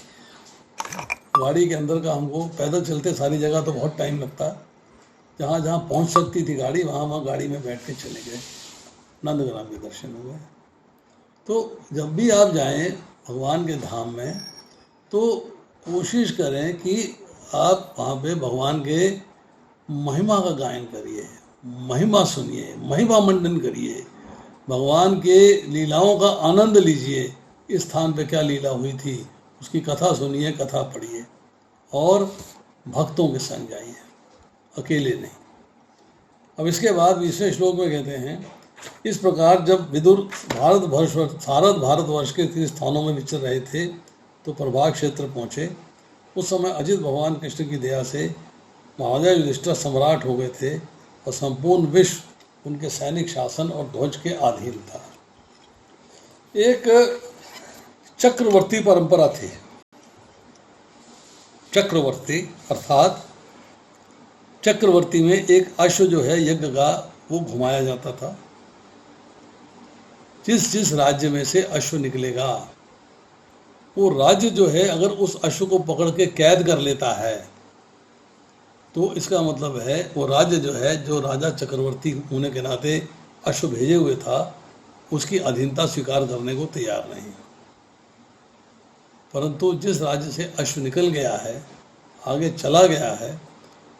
गाड़ी के अंदर का हमको पैदल चलते सारी जगह तो बहुत टाइम लगता, जहाँ जहाँ पहुँच सकती थी गाड़ी, वहाँ गाड़ी में बैठ के चले गए, नंदग्राम के दर्शन हो गए। तो जब भी आप जाएं भगवान के धाम में, तो कोशिश करें कि आप वहाँ पे भगवान के महिमा का गायन करिए, महिमा सुनिए, महिमा मंडन करिए, भगवान के लीलाओं का आनंद लीजिए। इस स्थान पे क्या लीला हुई थी उसकी कथा सुनिए, कथा पढ़िए, और भक्तों के संग जाइए, अकेले नहीं। अब इसके बाद 20वें श्लोक में कहते हैं, इस प्रकार जब विदुर भारतवर्ष के 3 स्थानों में विचर रहे थे तो प्रभास क्षेत्र पहुँचे। उस समय अजित भगवान कृष्ण की दया से महाराजा युधिष्ठिर सम्राट हो गए थे और संपूर्ण विश्व उनके सैनिक शासन और ध्वज के अधीन था। एक चक्रवर्ती परंपरा थी। चक्रवर्ती अर्थात चक्रवर्ती में एक अश्व जो है यज्ञ का वो घुमाया जाता था। जिस जिस राज्य में से अश्व निकलेगा वो राज्य जो है अगर उस अश्व को पकड़ के कैद कर लेता है तो इसका मतलब है वो राज्य जो है, जो राजा चक्रवर्ती होने के नाते अश्व भेजे हुए था, उसकी अधीनता स्वीकार करने को तैयार नहीं। परंतु जिस राज्य से अश्व निकल गया है, आगे चला गया है,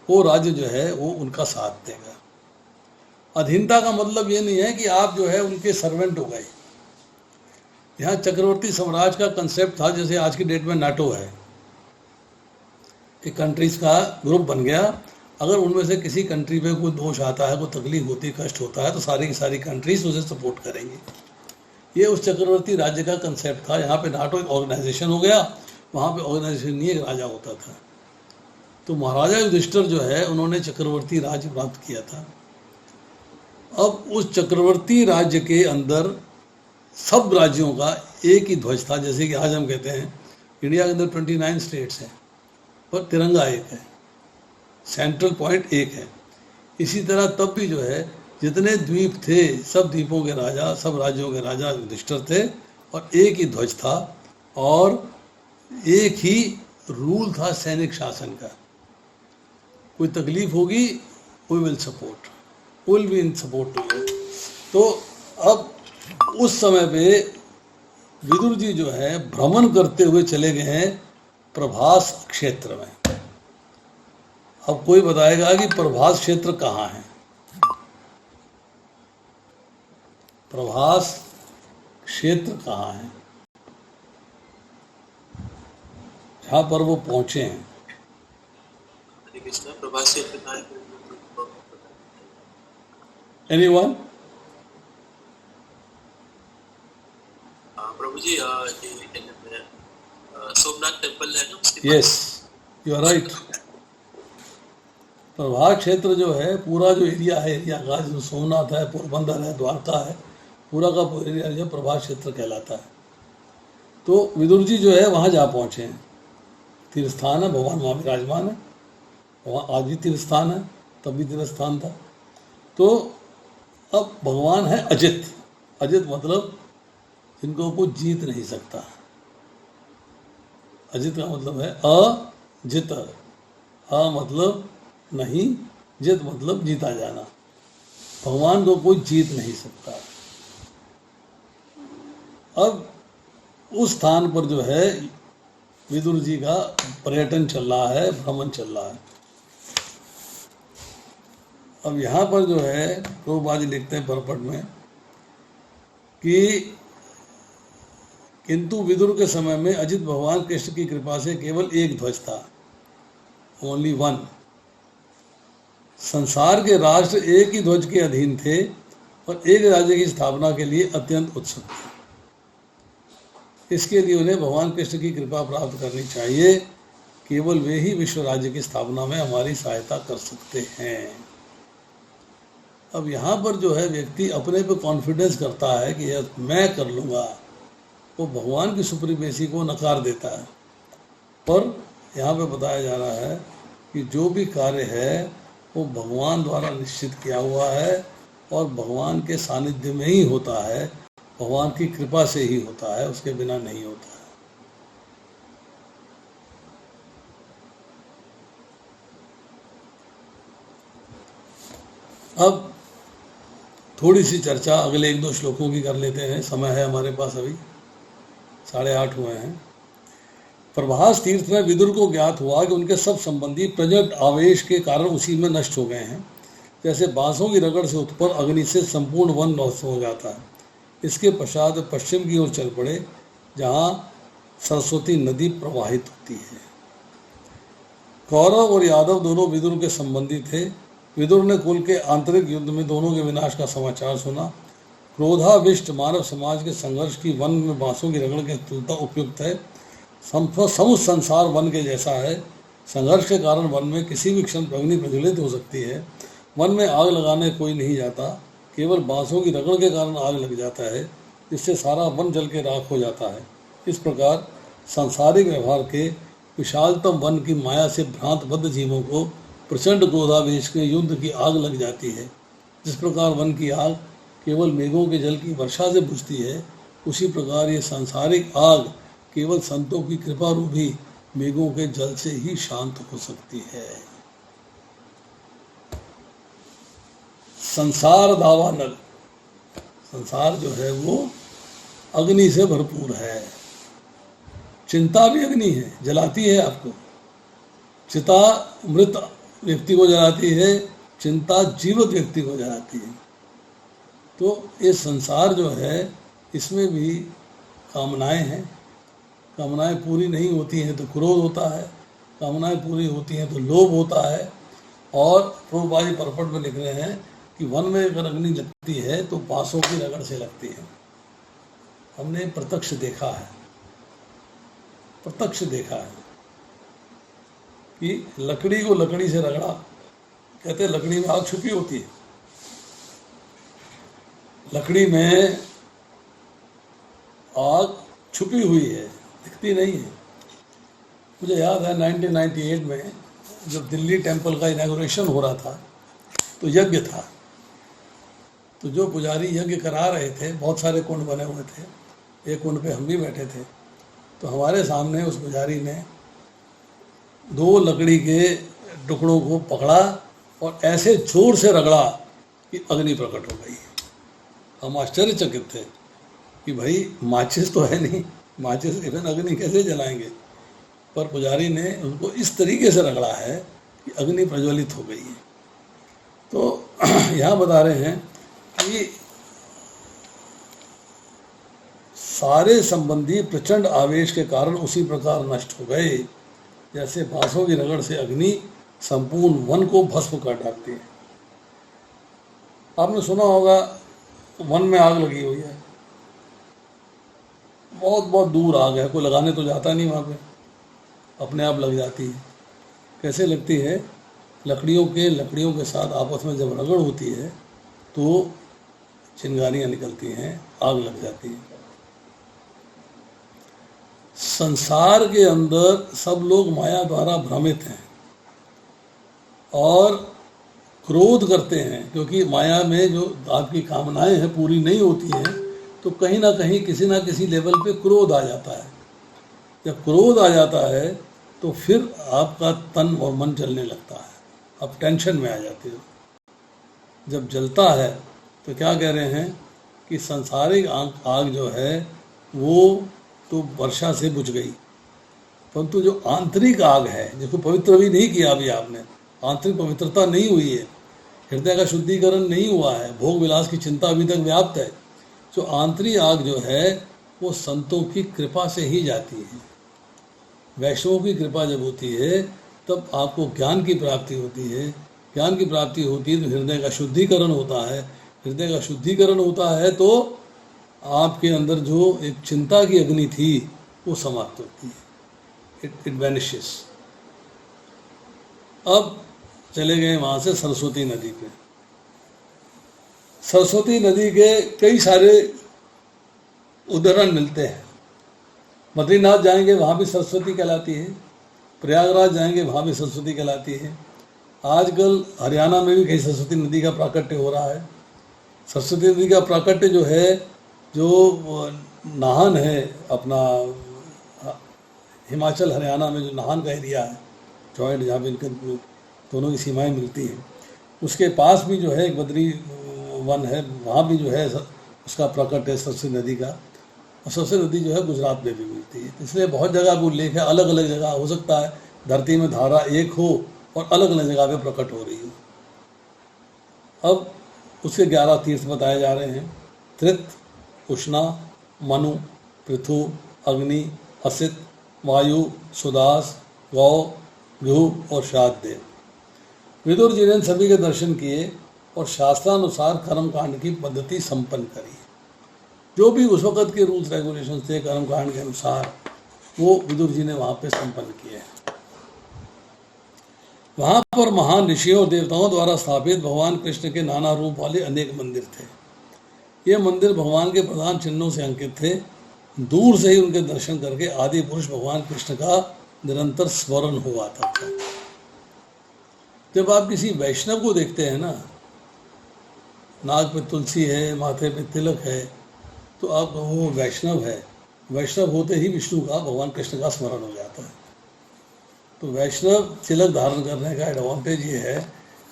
वो राज्य जो है वो उनका साथ देगा। अधीनता का मतलब ये नहीं है कि आप जो है उनके सर्वेंट हो गए। यहाँ चक्रवर्ती साम्राज्य का कंसेप्ट था, जैसे आज की डेट में नाटो है, कि कंट्रीज का ग्रुप बन गया। अगर उनमें से किसी कंट्री पे कोई दोष आता है, कोई तकलीफ होती है, कष्ट होता है, तो सारी की सारी कंट्रीज उसे सपोर्ट करेंगी। ये उस चक्रवर्ती राज्य का कंसेप्ट था। यहाँ पे नाटो एक ऑर्गेनाइजेशन हो गया, वहाँ पे ऑर्गेनाइजेशन नहीं एक राजा होता था। तो महाराजा युधिष्ठिर जो है उन्होंने चक्रवर्ती राज्य प्राप्त किया था। अब उस चक्रवर्ती राज्य के अंदर सब राज्यों का एक ही ध्वज था। जैसे कि आज हम कहते हैं इंडिया के अंदर 29 स्टेट्स हैं पर तिरंगा एक है, सेंट्रल पॉइंट एक है। इसी तरह तब भी जो है जितने द्वीप थे, सब द्वीपों के राजा, सब राज्यों के राजा युधिष्ठिर थे और एक ही ध्वज था और एक ही रूल था सैनिक शासन का। कोई तकलीफ होगी, we will support, will be in support to you. तो अब उस समय पे विदुर जी जो है भ्रमण करते हुए चले गए हैं प्रभास क्षेत्र में। अब कोई बताएगा कि प्रभास क्षेत्र कहाँ है? प्रभास क्षेत्र कहाँ है जहाँ पर वो पहुंचे हैं? प्रभास क्षेत्र कहाँ है? एनीवन? प्रभु जी, सोमनाथ टेम्पल है ना? Yes, you are right. Prabhas Kshetra जो है, पूरा जो एरिया है, एरिया का जो सोमनाथ है, पोरबंदर है, द्वारका है, पूरा का पूरा एरिया जो प्रभास क्षेत्र कहलाता है। तो विदुर जी जो है वहाँ जा पहुँचे हैं। तीर्थ स्थान है, भगवान वहाँ विराजमान है। वहाँ आज भी तीर्थ स्थान है, तब भी तीर्थ स्थान था। तो अब भगवान है अजित। अजित मतलब जिनको कोई जीत नहीं सकता। अजित का मतलब है अजित। अ मतलब नहीं, जित मतलब जीता जाना। भगवान को कोई जीत नहीं सकता। अब उस स्थान पर जो है विदुर जी का पर्यटन चल रहा है, भ्रमण चल रहा है। अब यहाँ पर जो है प्रभुपाद जी लिखते हैं परपट में कि किंतु विदुर के समय में अजित भगवान कृष्ण की कृपा से केवल एक ध्वज था, ओनली वन। संसार के राष्ट्र एक ही ध्वज के अधीन थे और एक राज्य की स्थापना के लिए अत्यंत उत्सुक थे। इसके लिए उन्हें भगवान कृष्ण की कृपा प्राप्त करनी चाहिए। केवल वे ही विश्व राज्य की स्थापना में हमारी सहायता कर सकते हैं। अब यहाँ पर जो है व्यक्ति अपने पे कॉन्फिडेंस करता है कि यह मैं कर लूँगा, वो भगवान की सुप्रीमेसी को नकार देता है। पर यहाँ पे बताया जा रहा है कि जो भी कार्य है वो भगवान द्वारा निश्चित किया हुआ है और भगवान के सानिध्य में ही होता है, भगवान की कृपा से ही होता है, उसके बिना नहीं होता है। अब थोड़ी सी चर्चा अगले 1-2 श्लोकों की कर लेते हैं। समय है हमारे पास, अभी 8:30 हुए हैं। प्रभास तीर्थ में विदुर को ज्ञात हुआ कि उनके सब संबंधी प्रज्वलित आवेश के कारण उसी में नष्ट हो गए हैं। जैसे बांसों की रगड़ से उत्पन्न अग्नि से संपूर्ण वन नष्ट हो जाता है। इसके पश्चात पश्चिम की ओर चल पड़े, जहाँ सरस्वती नदी प्रवाहित होती है। कौरव और यादव दोनों विदुर के संबंधी थे, विदुर ने कुल के आंतरिक युद्ध में दोनों के विनाश का समाचार सुना। क्रोधाविष्ट मानव समाज के संघर्ष की वन में बांसों की रगड़ की तुलना उपयुक्त है। समस्त संसार वन के जैसा है। संघर्ष के कारण वन में किसी भी क्षण अग्नि प्रज्वलित हो सकती है। वन में आग लगाने कोई नहीं जाता, केवल बांसों की रगड़ के कारण आग लग जाता है, जिससे सारा वन जल के राख हो जाता है। इस प्रकार सांसारिक व्यवहार के विशालतम वन की माया से भ्रांतबद्ध जीवों को प्रचंड क्रोधावेश के युद्ध की आग लग जाती है। जिस प्रकार वन की आग केवल मेघों के जल की वर्षा से बुझती है, उसी प्रकार ये सांसारिक आग केवल संतों की कृपा रूपी मेघों के जल से ही शांत हो सकती है। संसार दावानल, संसार जो है वो अग्नि से भरपूर है। चिंता भी अग्नि है, जलाती है आपको। चिता मृत व्यक्ति को जलाती है, चिंता जीवित व्यक्ति को जलाती है। तो ये संसार जो है इसमें भी कामनाएं हैं। कामनाएं पूरी नहीं होती हैं तो क्रोध होता है, कामनाएं पूरी होती हैं तो लोभ होता है। और प्रभुपाद जी परपट में लिख रहे हैं कि वन में अगर अग्नि लगती है तो बांसों की रगड़ से लगती है। हमने प्रत्यक्ष देखा है, प्रत्यक्ष देखा है कि लकड़ी को लकड़ी से रगड़ा, कहते हैं लकड़ी में आग छुपी होती है। लकड़ी में आग छुपी हुई है, दिखती नहीं है। मुझे याद है 1998 में जब दिल्ली टेम्पल का इनॉग्रेशन हो रहा था तो यज्ञ था। तो जो पुजारी यज्ञ करा रहे थे, बहुत सारे कुंड बने हुए थे, एक कुंड पे हम भी बैठे थे। तो हमारे सामने उस पुजारी ने 2 लकड़ी के टुकड़ों को पकड़ा और ऐसे जोर से रगड़ा कि अग्नि प्रकट हो गई। हम आश्चर्यचकित थे कि भाई माचिस तो है नहीं, माचिस इवन अग्नि कैसे जलाएंगे। पर पुजारी ने उनको इस तरीके से रगड़ा है कि अग्नि प्रज्वलित हो गई है। तो यहाँ बता रहे हैं कि सारे संबंधी प्रचंड आवेश के कारण उसी प्रकार नष्ट हो गए जैसे बांसों की रगड़ से अग्नि संपूर्ण वन को भस्म कर डालती है। आपने सुना होगा वन में आग लगी हुई है, बहुत बहुत दूर आग है, कोई लगाने तो जाता नहीं वहाँ पे, अपने आप लग जाती है। कैसे लगती है? लकड़ियों के साथ आपस में जब रगड़ होती है तो चिंगारियाँ निकलती हैं, आग लग जाती है। संसार के अंदर सब लोग माया द्वारा भ्रमित हैं और क्रोध करते हैं, क्योंकि माया में जो आपकी कामनाएं हैं पूरी नहीं होती हैं, तो कहीं ना कहीं किसी ना किसी लेवल पे क्रोध आ जाता है। जब क्रोध आ जाता है तो फिर आपका तन और मन जलने लगता है, आप टेंशन में आ जाते हो। जब जलता है तो क्या कह रहे हैं कि सांसारिक आग जो है वो तो वर्षा से बुझ गई, परंतु जो आंतरिक आग है, जिसको पवित्र भी नहीं किया अभी आपने, आंतरिक पवित्रता नहीं हुई है, हृदय का शुद्धिकरण नहीं हुआ है, भोग विलास की चिंता अभी तक व्याप्त है, जो आंतरिक आग जो है वो संतों की कृपा से ही जाती है। वैष्णवों की कृपा जब होती है तब आपको ज्ञान की प्राप्ति होती है। ज्ञान की प्राप्ति होती है तो हृदय का शुद्धिकरण होता है। हृदय का शुद्धिकरण होता है तो आपके अंदर जो एक चिंता की अग्नि थी वो समाप्त होती है, इट वैनिशेस। अब चले गए वहाँ से सरस्वती नदी पे। सरस्वती नदी के कई सारे उदाहरण मिलते हैं। बद्रीनाथ जाएंगे वहाँ भी सरस्वती कहलाती है, प्रयागराज जाएंगे वहाँ भी सरस्वती कहलाती है। आजकल हरियाणा में भी कहीं सरस्वती नदी का प्राकट्य हो रहा है। सरस्वती नदी का प्राकट्य जो है, जो नाहन है अपना हिमाचल हरियाणा में जो नाहन का एरिया है, जॉइंट जहाँ पे इनके दोनों की सीमाएं मिलती हैं, उसके पास भी जो है एक बद्री वन है, वहाँ भी जो है उसका प्राकट्य है सरस्वती नदी का। और सरस्वती नदी जो है गुजरात में भी मिलती है, इसलिए बहुत जगह का उल्लेख है। अलग अलग जगह हो सकता है धरती में धारा एक हो और अलग अलग जगह पे प्रकट हो रही हो। अब उसके 11 तीर्थ बताए जा रहे हैं: त्रित, उष्णा, मनु, पृथु, अग्नि, असित, वायु, सुदास, गौ, घ्यू और शाददेव। विदुर जी ने सभी के दर्शन किए और शास्त्रानुसार कर्मकांड की पद्धति संपन्न करी। जो भी उस वक़्त के रूल्स रेगुलेशन थे कर्मकांड के अनुसार, वो विदुर जी ने वहाँ पे संपन्न किए। वहाँ पर महान ऋषियों और देवताओं द्वारा स्थापित भगवान कृष्ण के नाना रूप वाले अनेक मंदिर थे। ये मंदिर भगवान के प्रधान चिन्हों से अंकित थे। दूर से ही उनके दर्शन करके आदि पुरुष भगवान कृष्ण का निरंतर स्मरण हो आता था। जब आप किसी वैष्णव को देखते हैं ना, नाक पे तुलसी है, माथे पे तिलक है, तो आप वो वैष्णव है। वैष्णव होते ही विष्णु का, भगवान कृष्ण का स्मरण हो जाता है। तो वैष्णव तिलक धारण करने का एडवांटेज ये है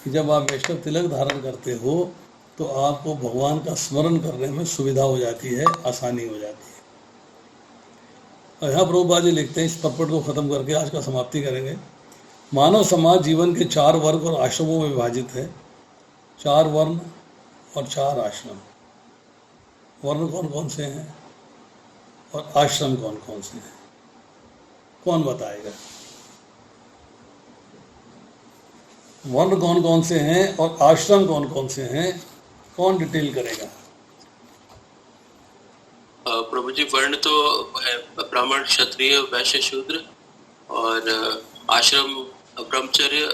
कि जब आप वैष्णव तिलक धारण करते हो तो आपको भगवान का स्मरण करने में सुविधा हो जाती है, आसानी हो जाती है। और यहाँ प्रभुपाद जी लिखते हैं, इस पटपट को खत्म करके आज का समाप्ति करेंगे। मानव समाज जीवन के 4 वर्ग और आश्रमों में विभाजित है। 4 वर्ण और 4 आश्रम। वर्ण कौन कौन से हैं और आश्रम कौन कौन से हैं, कौन बताएगा? वर्ण कौन कौन से हैं और आश्रम कौन कौन से हैं, कौन डिटेल करेगा? प्रभु जी, वर्ण तो है ब्राह्मण, क्षत्रिय, वैश्य, शूद्र, और आश्रम ब्रह्मचर्य,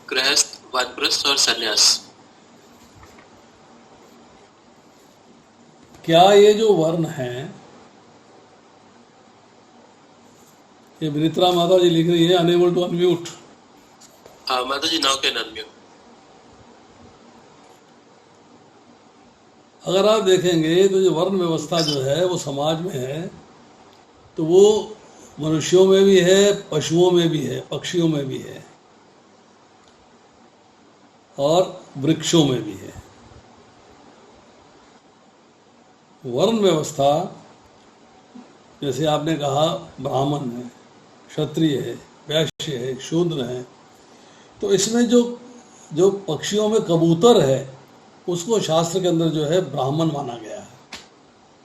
गृहस्थ, वानप्रस्थ और सन्यास। क्या ये जो वर्ण हैं, ये विनित्रा माता जी लिख रही है, अनेबल टू अनम्यूट। माता जी, नाउ कैन अनम्यूट। अगर आप देखेंगे तो जो वर्ण व्यवस्था जो है वो समाज में है, तो वो मनुष्यों में भी है, पशुओं में भी है, पक्षियों में भी है और वृक्षों में भी है। वर्ण व्यवस्था जैसे आपने कहा, ब्राह्मण है, क्षत्रिय है, वैश्य है, शूद्र है, तो इसमें जो पक्षियों में कबूतर है उसको शास्त्र के अंदर जो है ब्राह्मण माना गया है।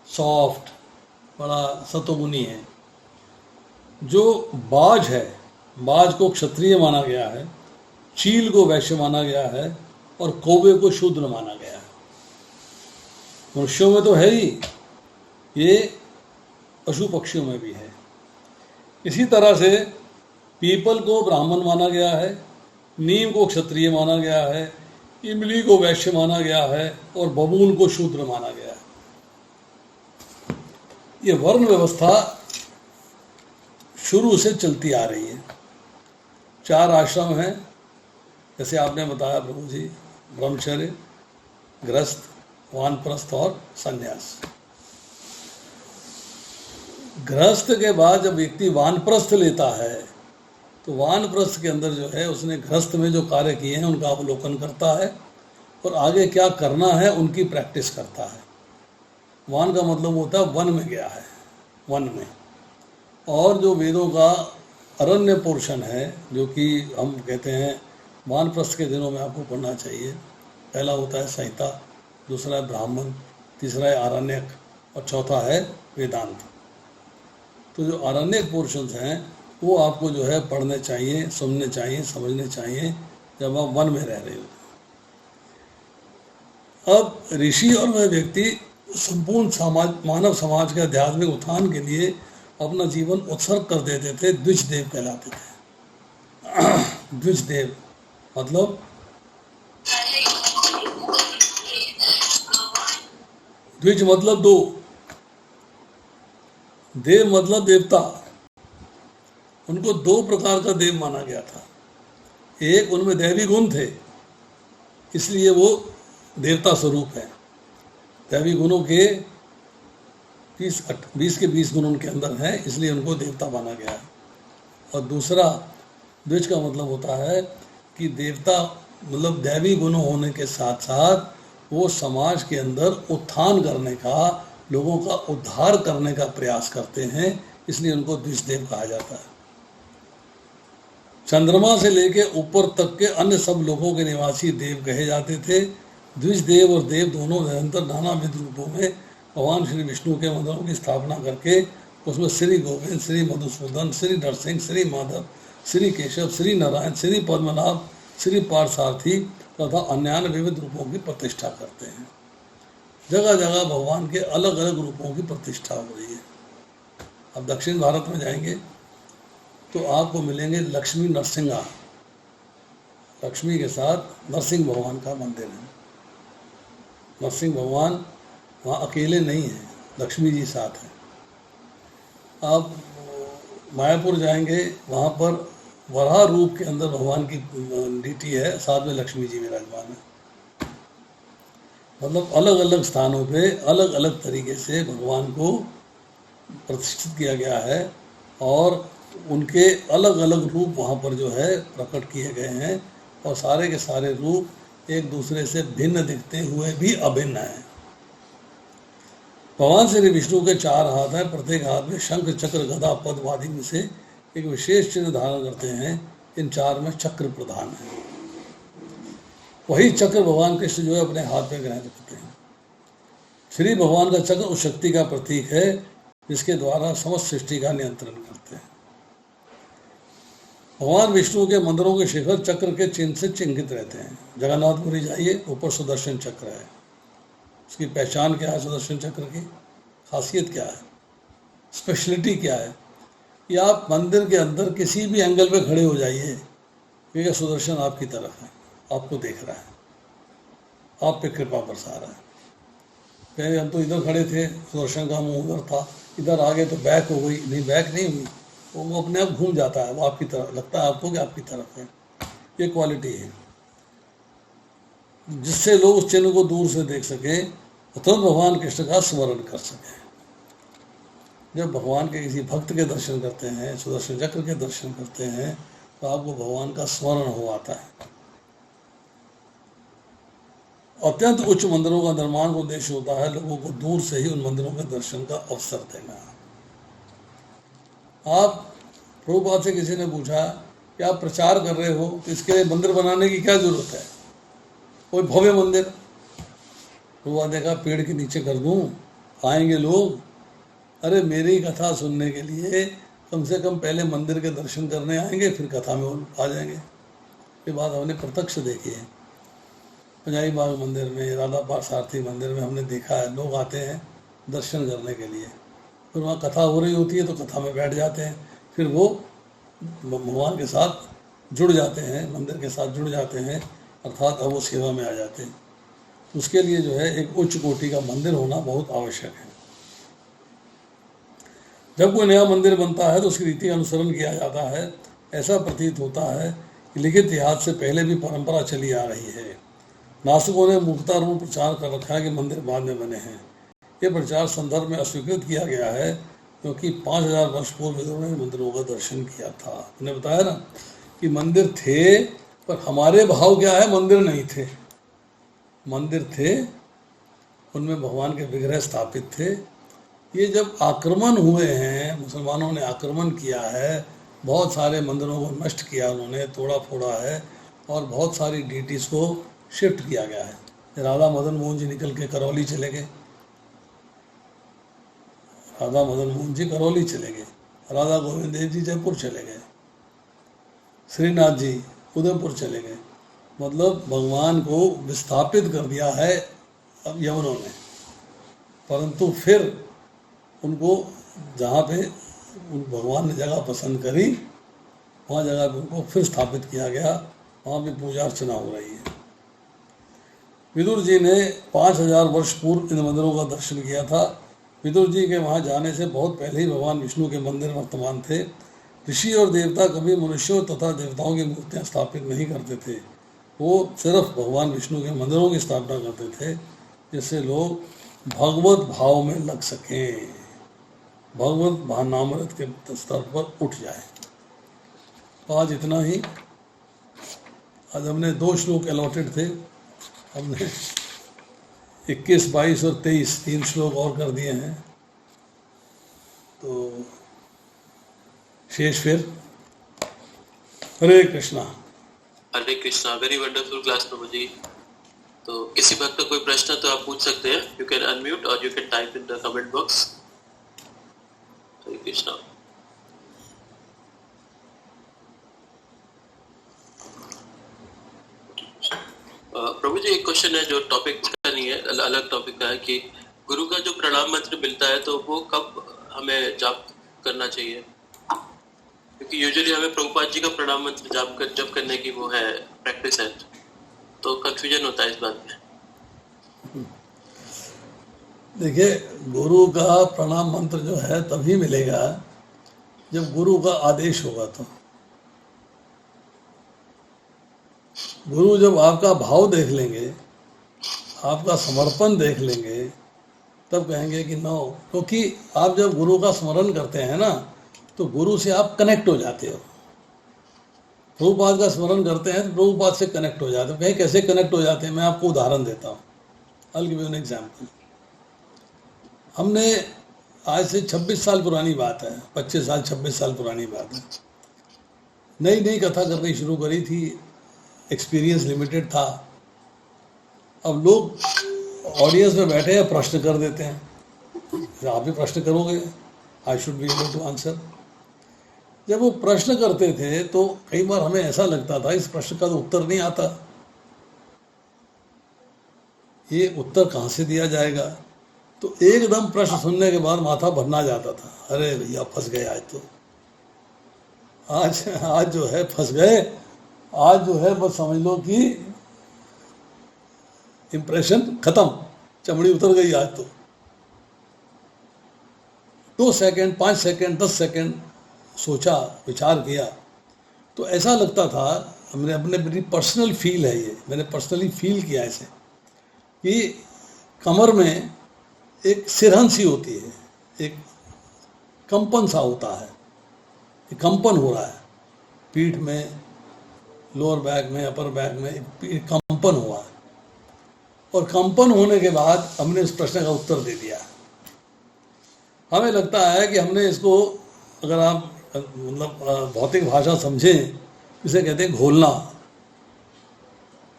सॉफ्ट, बड़ा सतोगुनी है। जो बाज है, बाज को क्षत्रिय माना गया है, चील को वैश्य माना गया है और कौवे को शूद्र माना गया है। मनुष्यों में तो है ही, ये पशु पक्षियों में भी है। इसी तरह से पीपल को ब्राह्मण माना गया है, नीम को क्षत्रिय माना गया है, इमली को वैश्य माना गया है और बबूल को शूद्र माना गया है। ये वर्ण व्यवस्था शुरू से चलती आ रही है। 4 आश्रम हैं, जैसे आपने बताया प्रभु जी, ब्रह्मचर्य, गृहस्थ, वानप्रस्थ और संन्यास। गृहस्थ के बाद जब व्यक्ति वानप्रस्थ लेता है तो वानप्रस्थ के अंदर जो है उसने गृहस्थ में जो कार्य किए हैं उनका अवलोकन करता है और आगे क्या करना है उनकी प्रैक्टिस करता है। वान का मतलब होता है वन में गया है, वन में। और जो वेदों का अरण्य पोर्शन है, जो कि हम कहते हैं वानप्रस्थ के दिनों में आपको पढ़ना चाहिए। पहला होता है संहिता, दूसरा है ब्राह्मण, तीसरा है आरण्यक और चौथा है वेदांत। तो जो आरण्यक पोर्शंस हैं वो आपको जो है पढ़ने चाहिए, सुनने चाहिए, समझने चाहिए जब आप वन में रह रहे हो। अब ऋषि और वह व्यक्ति संपूर्ण मानव समाज के आध्यात्मिक उत्थान के लिए अपना जीवन उत्सर्ग कर देते थे। द्विजदेव कहलाते थे। द्विजदेव मतलब द्विज मतलब 2, देव मतलब देवता। उनको 2 प्रकार का देव माना गया था। एक, उनमें दैवी गुण थे, इसलिए वो देवता स्वरूप है। दैवी गुणों के 20 के 20 गुण उनके अंदर हैं, इसलिए उनको देवता माना गया है। और दूसरा, द्विज का मतलब होता है कि देवता मतलब दैवी गुण होने के साथ साथ वो समाज के अंदर उत्थान करने का, लोगों का उद्धार करने का प्रयास करते हैं, इसलिए उनको द्विजदेव कहा जाता है। चंद्रमा से लेके ऊपर तक के अन्य सब लोगों के निवासी देव कहे जाते थे। द्विजदेव और देव दोनों निरंतर नानाविध रूपों में भगवान श्री विष्णु के मंदिरों की स्थापना करके उसमें श्री गोविंद, श्री मधुसूदन, श्री नरसिंह, श्री माधव, श्री केशव, श्री नारायण, श्री पद्मनाभ, श्री पार्थसारथी तथा अन्य विविध रूपों की प्रतिष्ठा करते हैं। जगह जगह भगवान के अलग अलग रूपों की प्रतिष्ठा हो रही है। अब दक्षिण भारत में जाएंगे तो आपको मिलेंगे लक्ष्मी नरसिंहा, लक्ष्मी के साथ नरसिंह भगवान का मंदिर है। नरसिंह भगवान वहाँ अकेले नहीं हैं, लक्ष्मी जी साथ हैं। आप मायापुर जाएंगे, वहाँ पर वराह रूप के अंदर भगवान की डीटी है, साथ में लक्ष्मी जी विराजमान है। मतलब अलग अलग स्थानों पे अलग अलग तरीके से भगवान को प्रतिष्ठित किया गया है और उनके अलग अलग रूप वहाँ पर जो है प्रकट किए गए हैं और सारे के सारे रूप एक दूसरे से भिन्न दिखते हुए भी अभिन्न हैं। भगवान श्री विष्णु के 4 हाथ हैं, प्रत्येक हाथ में शंख, चक्र, गदा, पद्म आदि में से एक विशेष चिन्ह धारण करते हैं। इन 4 में चक्र प्रधान है। वही चक्र भगवान कृष्ण जो है अपने हाथ में ग्रहण करते हैं। श्री भगवान का चक्र उस शक्ति का प्रतीक है जिसके द्वारा समस्त सृष्टि का नियंत्रण करते हैं। भगवान विष्णु के मंदिरों के शिखर चक्र के चिन्ह से चिन्हित रहते हैं। जगन्नाथपुरी जाइए, ऊपर सुदर्शन चक्र है। उसकी पहचान क्या है? सुदर्शन चक्र की खासियत क्या है, स्पेशलिटी क्या है? कि आप मंदिर के अंदर किसी भी एंगल पे खड़े हो जाइए, क्योंकि सुदर्शन आपकी तरफ है, आपको देख रहा है, आप पे कृपा बरसा रहा है। पहले हम तो इधर खड़े थे, सुदर्शन का मुंह उधर था, इधर आ गए तो बैक हो गई, नहीं बैक नहीं हुई, वो अपने आप घूम जाता है, वो आपकी तरफ लगता है आपको कि आपकी तरफ है। ये क्वालिटी है जिससे लोग उस चिन्ह को दूर से देख सकें, तो भगवान कृष्ण का स्मरण कर सकें। जब भगवान के किसी भक्त के दर्शन करते हैं, सुदर्शन चक्र के दर्शन करते हैं, तो आपको भगवान का स्मरण हो आता है। अत्यंत उच्च मंदिरों का निर्माण का उद्देश्य होता है लोगों को दूर से ही उन मंदिरों के दर्शन का अवसर देना। आप प्रभुपाद से किसी ने पूछा कि आप प्रचार कर रहे हो तो इसके लिए मंदिर बनाने की क्या जरूरत है, कोई भव्य मंदिर? प्रभुपाद ने कहा पेड़ के नीचे कर दूं, आएंगे लोग। अरे मेरी कथा सुनने के लिए कम से कम पहले मंदिर के दर्शन करने आएंगे, फिर कथा में आ जाएंगे। ये बात हमने प्रत्यक्ष देखी है। पंजाबी बाग मंदिर में, राधा पार्थसारथी मंदिर में हमने देखा है, लोग आते हैं दर्शन करने के लिए, फिर वहाँ कथा हो रही होती है तो कथा में बैठ जाते हैं, फिर वो भगवान के साथ जुड़ जाते हैं, मंदिर के साथ जुड़ जाते हैं, अर्थात अब वो सेवा में आ जाते हैं। उसके लिए जो है एक उच्च कोटि का मंदिर होना बहुत आवश्यक है। जब कोई नया मंदिर बनता है तो उसकी रीति का अनुसरण किया जाता है। ऐसा प्रतीत होता है कि लिखित इतिहास से पहले भी परंपरा चली आ रही है। नास्तिकों ने मूर्खता रूप प्रचार कर रखा है कि मंदिर बाद में बने हैं। ये प्रचार संदर्भ में अस्वीकृत किया गया है क्योंकि 5000 वर्ष पूर्व उन्होंने मंदिरों का दर्शन किया था। उन्होंने बताया ना कि मंदिर थे, पर हमारे भाव क्या है, मंदिर नहीं थे। मंदिर थे, उनमें भगवान के विग्रह स्थापित थे। ये जब आक्रमण हुए हैं, मुसलमानों ने आक्रमण किया है, बहुत सारे मंदिरों को नष्ट किया, उन्होंने तोड़ा फोड़ा है और बहुत सारी डीटीज को शिफ्ट किया गया है। राधा मदन मोहन जी निकल के करौली चले गए, राधा मदन मोहन जी करौली चले गए, राधा गोविंद देव जी जयपुर चले गए, श्रीनाथ जी उदयपुर चले गए। मतलब भगवान को विस्थापित कर दिया है अब यवनों ने, परंतु फिर उनको जहाँ पे भगवान ने जगह पसंद करी, वहाँ जगह पे उनको फिर स्थापित किया गया, वहाँ भी पूजा अर्चना हो रही है। विदुर जी ने 5000 वर्ष पूर्व इन मंदिरों का दर्शन किया था। विदुर जी के वहाँ जाने से बहुत पहले ही भगवान विष्णु के मंदिर वर्तमान थे। ऋषि और देवता कभी मनुष्यों तथा देवताओं की मूर्तियाँ स्थापित नहीं करते थे, वो सिर्फ भगवान विष्णु के मंदिरों की स्थापना करते थे, जिससे लोग भगवत भाव में लग सकें, भगवत भावनामृत के स्तर पर उठ जाए। आज इतना ही। आज हमने 2 श्लोक अलॉटेड थे, हमने 21, 22 और 23 3 श्लोक और कर दिए हैं, तो शेष फिर। हरे Krishna. Hare Krishna. Very wonderful class प्रभु जी। तो किसी भक्त का कोई प्रश्न तो आप पूछ सकते हैं। यू कैन अनम्यूट और you can type in the comment box. Hare Krishna. प्रभु जी एक क्वेश्चन है जो टॉपिक का नहीं है, अलग टॉपिक का है कि गुरु का जो प्रणाम मंत्र मिलता है तो वो कब हमें जाप करना चाहिए? क्योंकि यूजुअली हमें प्रभुपाद जी का प्रणाम मंत्र जप करने की वो है प्रैक्टिस है, तो कंफ्यूजन होता है इस बात में। देखिए, गुरु का प्रणाम मंत्र जो है तभी मिलेगा जब गुरु का आदेश होगा। तो गुरु जब आपका भाव देख लेंगे, आपका समर्पण देख लेंगे, तब कहेंगे कि नो। क्योंकि आप जब गुरु का स्मरण करते हैं ना, तो गुरु से आप कनेक्ट हो जाते हो। प्रभुपाद का स्मरण करते हैं तो प्रभुपाद से कनेक्ट हो जाते हो। कहीं कैसे कनेक्ट हो जाते हैं, मैं आपको उदाहरण देता हूँ। I'll give you an example। हमने आज से 26 साल पुरानी बात है, 25 साल 26 साल पुरानी बात है, नई नई कथा करनी शुरू करी थी, एक्सपीरियंस लिमिटेड था। अब लोग ऑडियंस में बैठे हैं, प्रश्न कर देते हैं। आप भी प्रश्न करोगे, I should be able to answer. जब वो प्रश्न करते थे तो कई बार हमें ऐसा लगता था इस प्रश्न का तो उत्तर नहीं आता, ये उत्तर कहाँ से दिया जाएगा। तो एकदम प्रश्न सुनने के बाद माथा भरना जाता था, अरे भैया फंस गए आज। तो आज जो है फंस गए, आज जो है बस समझ लो कि इंप्रेशन खत्म, चमड़ी उतर गई आज। तो 2 सेकंड 5 सेकंड 10 सेकंड सोचा, विचार किया, तो ऐसा लगता था, मेरी पर्सनल फील है ये, मैंने पर्सनली फील किया ऐसे कि कमर में एक सिरहन सी होती है, एक कंपन सा होता है, एक कंपन हो रहा है पीठ में, लोअर बैक में, अपर बैक में एक कंपन हुआ है। और कंपन होने के बाद हमने इस प्रश्न का उत्तर दे दिया। हमें लगता है कि हमने इसको, अगर आप मतलब भौतिक भाषा समझें, इसे कहते हैं घोलना।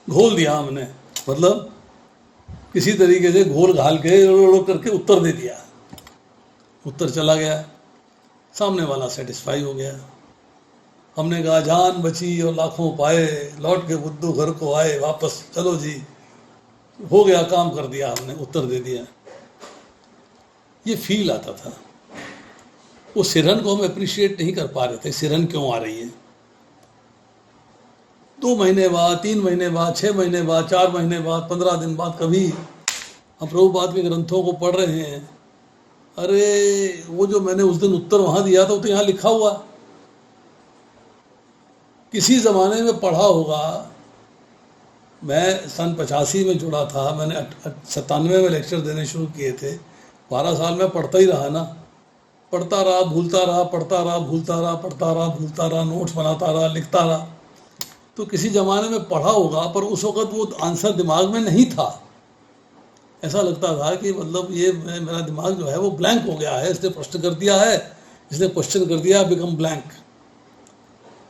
घोल दिया हमने, मतलब किसी तरीके से घोल घाल के करके उत्तर दे दिया। उत्तर चला गया, सामने वाला सेटिस्फाई हो गया। हमने कहा जान बची और लाखों पाए, लौट के बुद्धू घर को आए वापस, चलो जी हो गया, काम कर दिया हमने, उत्तर दे दिया। ये फील आता था। वो सिरहन को हम अप्रिशिएट नहीं कर पा रहे थे, सिरहन क्यों आ रही है। 2 महीने बाद, 3 महीने बाद, 6 महीने बाद, 4 महीने बाद, 15 दिन बाद कभी हम प्रभुपाद के ग्रंथों को पढ़ रहे हैं, अरे वो जो मैंने उस दिन उत्तर वहां दिया था वो तो यहाँ लिखा हुआ। किसी ज़माने में पढ़ा होगा। मैं सन 85 में जुड़ा था, मैंने 97 में लेक्चर देने शुरू किए थे। 12 साल में पढ़ता ही रहा ना, पढ़ता रहा, भूलता रहा, पढ़ता रहा, भूलता रहा, पढ़ता रहा, भूलता रहा, नोट्स बनाता रहा, लिखता रहा। तो किसी ज़माने में पढ़ा होगा, पर उस वक़्त वो आंसर दिमाग में नहीं था। ऐसा लगता था कि मतलब ये मेरा दिमाग जो है वो ब्लैंक हो गया है, इसने प्रश्न कर दिया है, इसने क्वेश्चन कर दिया, बिकम ब्लैंक।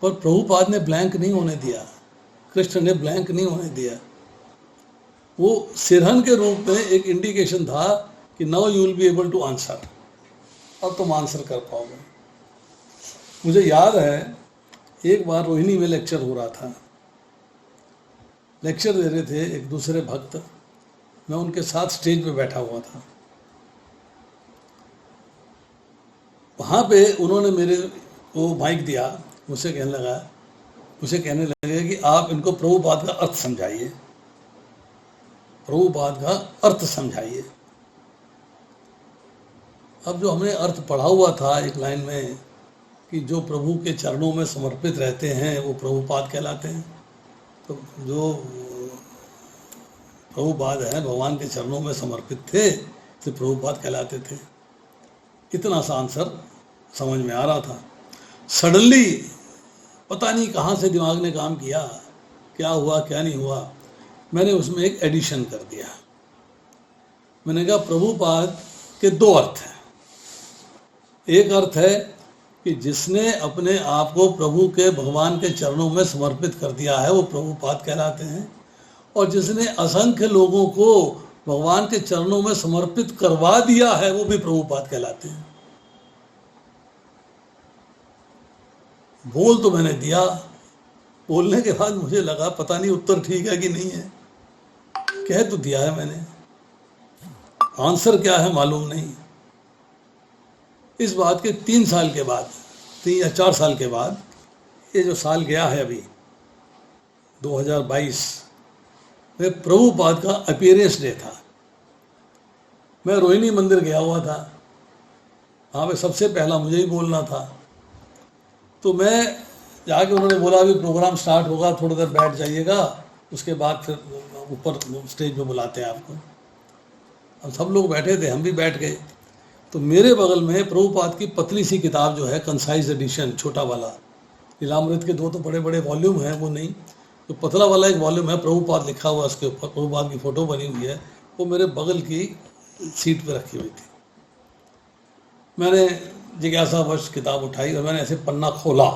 पर प्रभुपाद ने ब्लैंक नहीं होने दिया, कृष्ण ने ब्लैंक नहीं होने दिया। वो सिरहन के रूप में एक इंडिकेशन था कि now you will be able to answer, अब तुम आंसर कर पाओगे। मुझे याद है एक बार रोहिणी में लेक्चर हो रहा था, लेक्चर दे रहे थे एक दूसरे भक्त, मैं उनके साथ स्टेज पे बैठा हुआ था। वहाँ पे उन्होंने मेरे को माइक दिया, मुझसे कहने लगे कि आप इनको प्रभुपाद का अर्थ समझाइए, प्रभुपाद का अर्थ समझाइए। अब जो हमने अर्थ पढ़ा हुआ था एक लाइन में कि जो प्रभु के चरणों में समर्पित रहते हैं वो प्रभुपाद कहलाते हैं, तो जो प्रभुपाद है भगवान के चरणों में समर्पित थे तो प्रभुपाद कहलाते थे। इतना सा आंसर समझ में आ रहा था। सडनली पता नहीं कहाँ से दिमाग ने काम किया, क्या हुआ क्या नहीं हुआ, मैंने उसमें एक एडिशन कर दिया। मैंने कहा प्रभुपाद के 2 अर्थ हैं। एक अर्थ है कि जिसने अपने आप को प्रभु के भगवान के चरणों में समर्पित कर दिया है वो प्रभुपाद कहलाते हैं, और जिसने असंख्य लोगों को भगवान के चरणों में समर्पित करवा दिया है वो भी प्रभुपाद कहलाते हैं। बोल तो मैंने दिया, बोलने के बाद मुझे लगा पता नहीं उत्तर ठीक है कि नहीं है। कह तो दिया है मैंने, आंसर क्या है मालूम नहीं। इस बात के 3 साल के बाद, 3 या 4 साल के बाद, ये जो साल गया है अभी 2022, वे प्रभुपाद का अपीयरेंस डे था। मैं रोहिणी मंदिर गया हुआ था, वहाँ पे सबसे पहला मुझे ही बोलना था। तो मैं जाके, उन्होंने बोला अभी प्रोग्राम स्टार्ट होगा, थोड़ी देर बैठ जाइएगा, उसके बाद फिर ऊपर स्टेज पे बुलाते हैं आपको। अब सब लोग बैठे थे, हम भी बैठ गए। तो मेरे बगल में प्रभुपाद की पतली सी किताब जो है, कंसाइज एडिशन, छोटा वाला, लीलामृत के 2 तो बड़े बड़े वॉल्यूम हैं, वो नहीं, तो पतला वाला एक वॉल्यूम है, प्रभुपाद लिखा हुआ, उसके ऊपर प्रभुपाद की फ़ोटो बनी हुई है, वो मेरे बगल की सीट पे रखी हुई थी। मैंने जिज्ञासावश किताब उठाई और मैंने ऐसे पन्ना खोला,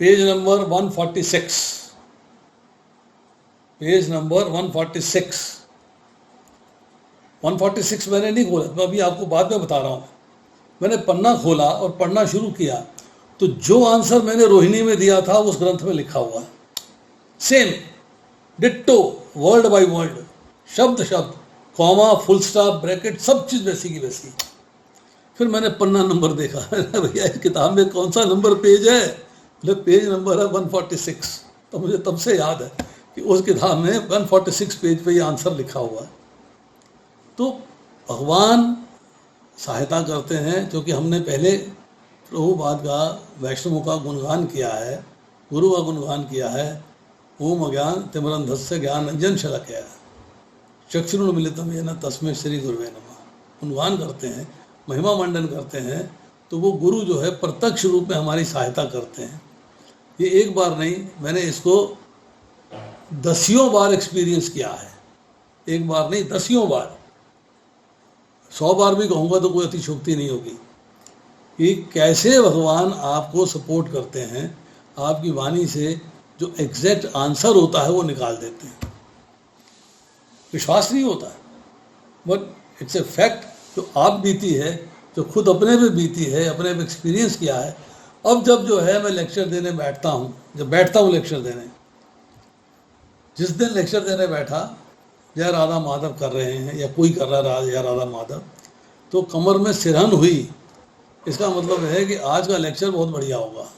पेज नंबर 146, पेज नंबर 146 मैंने नहीं खोला, मैं अभी आपको बाद में बता रहा हूँ। मैंने पन्ना खोला और पढ़ना शुरू किया, तो जो आंसर मैंने रोहिणी में दिया था उस ग्रंथ में लिखा हुआ है, same ditto, word by word, शब्द शब्द, कॉमा, फुल स्टॉप, ब्रैकेट, सब चीज़ वैसी की वैसी। फिर मैंने पन्ना नंबर देखा, भैया इस किताब में कौन सा नंबर पेज है? बोले पेज नंबर है 146। तो मुझे तब से याद है कि उस किताब में 146 पेज पे ये आंसर लिखा हुआ है। तो भगवान सहायता करते हैं, क्योंकि हमने पहले प्रभुपाद का, वैष्णवों का गुणगान किया है, गुरु का गुणगान किया है। ओम अज्ञान तिमिरन्धस्य ज्ञानांजन शलाकया चक्षुरुन्मीलितं येन तस्मै श्री गुरुवे नमः। गुणगान करते हैं, महिमा मंडन करते हैं, तो वो गुरु जो है प्रत्यक्ष रूप में हमारी सहायता करते हैं। ये एक बार नहीं, मैंने इसको 10 बार एक्सपीरियंस किया है, एक बार नहीं 10 बार, 100 बार भी कहूँगा तो कोई अतिशोक्ति नहीं होगी, कि कैसे भगवान आपको सपोर्ट करते हैं, आपकी वाणी से जो एग्जैक्ट आंसर होता है वो निकाल देते हैं। विश्वास नहीं होता है, बट इट्स ए फैक्ट, जो आप बीती है, जो खुद अपने पे बीती है, अपने पे एक्सपीरियंस किया है। अब जब जो है मैं लेक्चर देने बैठता हूँ, जब बैठता हूँ लेक्चर देने, जिस दिन लेक्चर देने बैठा, जय राधा माधव कर रहे हैं या कोई कर रहा है जय राधा माधव, तो कमर में सिरहन हुई, इसका मतलब है कि आज का लेक्चर बहुत बढ़िया होगा।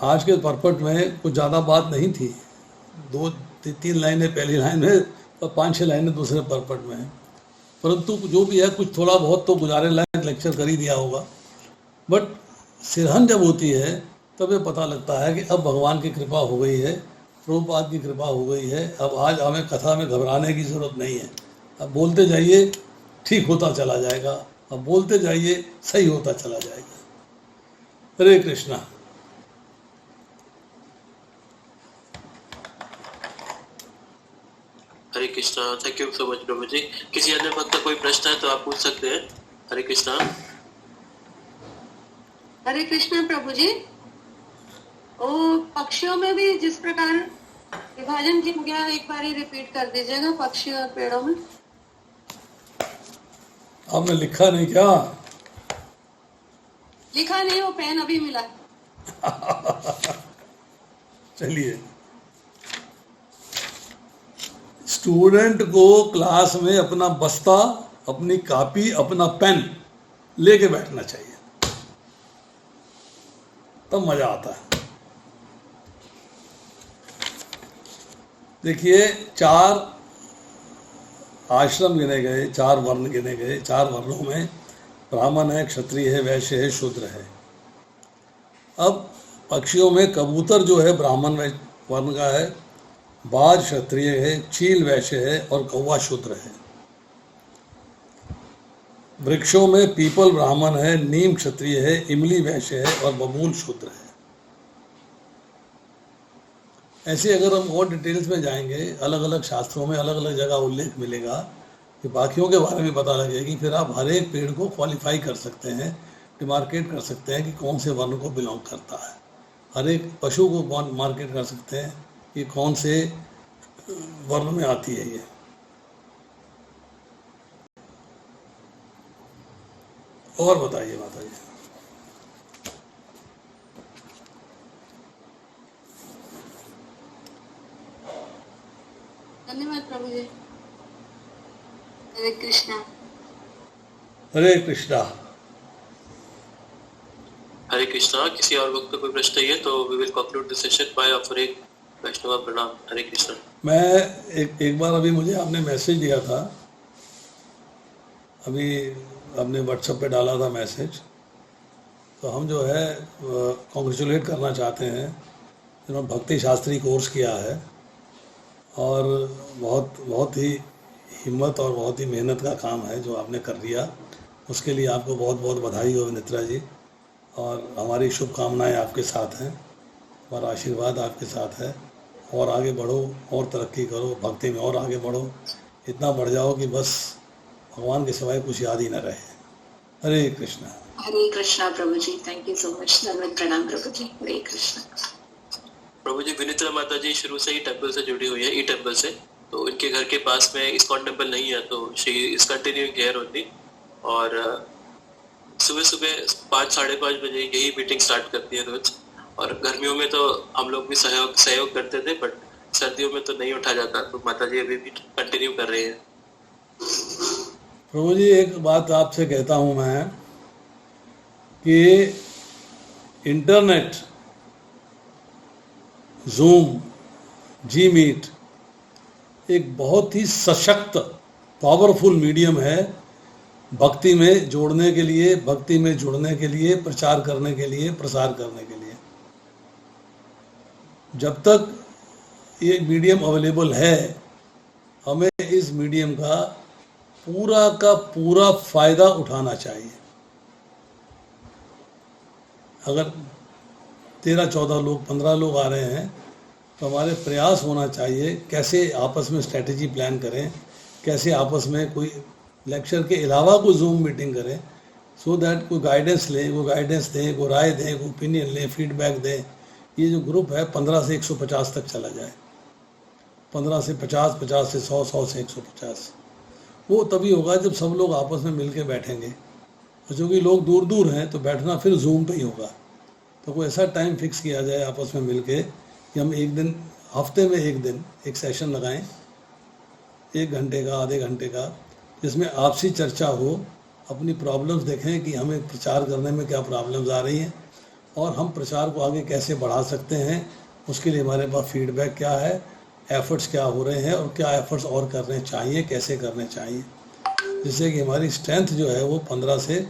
आज के परपट में कुछ ज़्यादा बात नहीं थी, 2-3 लाइनें पहली लाइन में और 5-6 लाइनें दूसरे परपट में हैं, परंतु जो भी है कुछ थोड़ा बहुत तो गुजारे लायक लेक्चर कर ही दिया होगा। बट सिरहन जब होती है तब ये पता लगता है कि अब भगवान की कृपा हो गई है, प्रभुपाद की कृपा हो गई है, अब आज हमें कथा में घबराने की ज़रूरत नहीं है। अब बोलते जाइए, ठीक होता चला जाएगा, अब बोलते जाइए, सही होता चला जाएगा। Hare Krishna. Hare Krishna. Thank you so much प्रभु जी। किसी अन्य भक्त का कोई प्रश्न है तो आप पूछ सकते हैं। हरे कृष्णा। हरे कृष्णा प्रभु जी। ओ पक्षियों में भी जिस प्रकार विभाजन किया गया, एक बार रिपीट कर दीजिएगा, पक्षी और पेड़ों में। आपने लिखा नहीं क्या? लिखा नहीं, वो पेन अभी मिला। चलिए, स्टूडेंट को क्लास में अपना बस्ता, अपनी कॉपी, अपना पेन लेके बैठना चाहिए, तब मजा आता है। देखिए, 4 आश्रम गिने गए, 4 वर्ण गिने गए। 4 वर्णों में ब्राह्मण है, क्षत्रिय है, वैश्य है, शूद्र है। अब पक्षियों में कबूतर जो है ब्राह्मण वर्ण का है, बाज क्षत्रिय है, चील वैश्य है और कौवा शूद्र है। वृक्षों में पीपल ब्राह्मण है, नीम क्षत्रिय है, इमली वैश्य है और बबूल शूद्र है। ऐसे अगर हम और डिटेल्स में जाएंगे, अलग अलग शास्त्रों में अलग अलग जगह उल्लेख मिलेगा कि बाकियों के बारे में पता लगेगी। फिर आप हर एक पेड़ को क्वालिफाई कर सकते हैं, डिमार्केट कर सकते हैं कि कौन से वर्ण को बिलोंग करता है। हर एक पशु को मार्केट कर सकते हैं कि कौन से वर्ण में आती है ये। और बताइए माता जी। हरे कृष्णा। हरे कृष्णा। किसी और वक्त कोई प्रश्न है तो we will conclude the session by offering वैष्णव प्रणाम। हरे कृष्णा। मैं एक बार अभी मुझे आपने मैसेज दिया था, अभी आपने व्हाट्सएप पे डाला था मैसेज, तो हम जो है कॉन्ग्रेचुलेट करना चाहते हैं जिन्होंने भक्ति शास्त्री कोर्स किया है और बहुत ही हिम्मत और बहुत ही मेहनत का काम है जो आपने कर लिया, उसके लिए आपको बहुत बहुत बधाई हो विनित्रा जी। और हमारी शुभकामनाएं आपके साथ हैं, हमारा आशीर्वाद आपके साथ है। और आगे बढ़ो और तरक्की करो, भक्ति में और आगे बढ़ो, इतना बढ़ जाओ कि बस भगवान के सिवाय कुछ याद ही न रहे। हरे कृष्णा। हरे कृष्णा प्रभु जी, थैंक यू सो मच। धन्यवाद, प्रणाम प्रभु जी। हरे कृष्णा। प्रभु जी, विनित्रा माता जी शुरू से ही टेम्पल से जुड़ी हुई है, ई टेम्पल से, तो इनके घर के पास में इस्कॉन टेम्पल नहीं है, तो she is continuing here only. और सुबह सुबह 5-5:30 बजे यही मीटिंग स्टार्ट करती है रोज। और गर्मियों में तो हम लोग भी सहयोग करते थे, बट सर्दियों में तो नहीं उठा जाता, तो माता जी अभी भी कंटिन्यू कर रहे हैं। प्रभु जी, एक बात आपसे कहता हूँ मैं कि इंटरनेट, जूम, जी मीट एक बहुत ही सशक्त पावरफुल मीडियम है भक्ति में जोड़ने के लिए, भक्ति में जुड़ने के लिए, प्रचार करने के लिए, प्रसार करने के लिए। जब तक ये मीडियम अवेलेबल है, हमें इस मीडियम का पूरा फायदा उठाना चाहिए। अगर 13-14 लोग, 15 लोग आ रहे हैं तो हमारे प्रयास होना चाहिए कैसे आपस में स्ट्रेटेजी प्लान करें, कैसे आपस में कोई लेक्चर के अलावा कोई जूम मीटिंग करें, सो दैट कोई गाइडेंस लें, कोई गाइडेंस दें, कोई राय दें, कोई ओपिनियन लें, फीडबैक दें। ये जो ग्रुप है 15 से 150 तक चला जाए, 15 से 50, 50 से 100, 100 से 150। वो तभी होगा जब सब लोग आपस में मिल के बैठेंगे। और चूँकि लोग दूर दूर हैं तो बैठना फिर जूम पे ही होगा। तो कोई ऐसा टाइम फिक्स किया जाए आपस में मिल के कि हम एक दिन, हफ्ते में एक दिन एक सेशन लगाएं, 1 घंटे का, आधे घंटे का, जिसमें आपसी चर्चा हो, अपनी प्रॉब्लम्स देखें कि हमें प्रचार करने में क्या प्रॉब्लम्स आ रही हैं और हम प्रचार को आगे कैसे बढ़ा सकते हैं, उसके लिए हमारे पास फीडबैक क्या है, एफर्ट्स क्या हो रहे हैं और क्या एफर्ट्स और करने चाहिए, कैसे करने चाहिए, जिससे कि हमारी स्ट्रेंथ जो है वो 15 से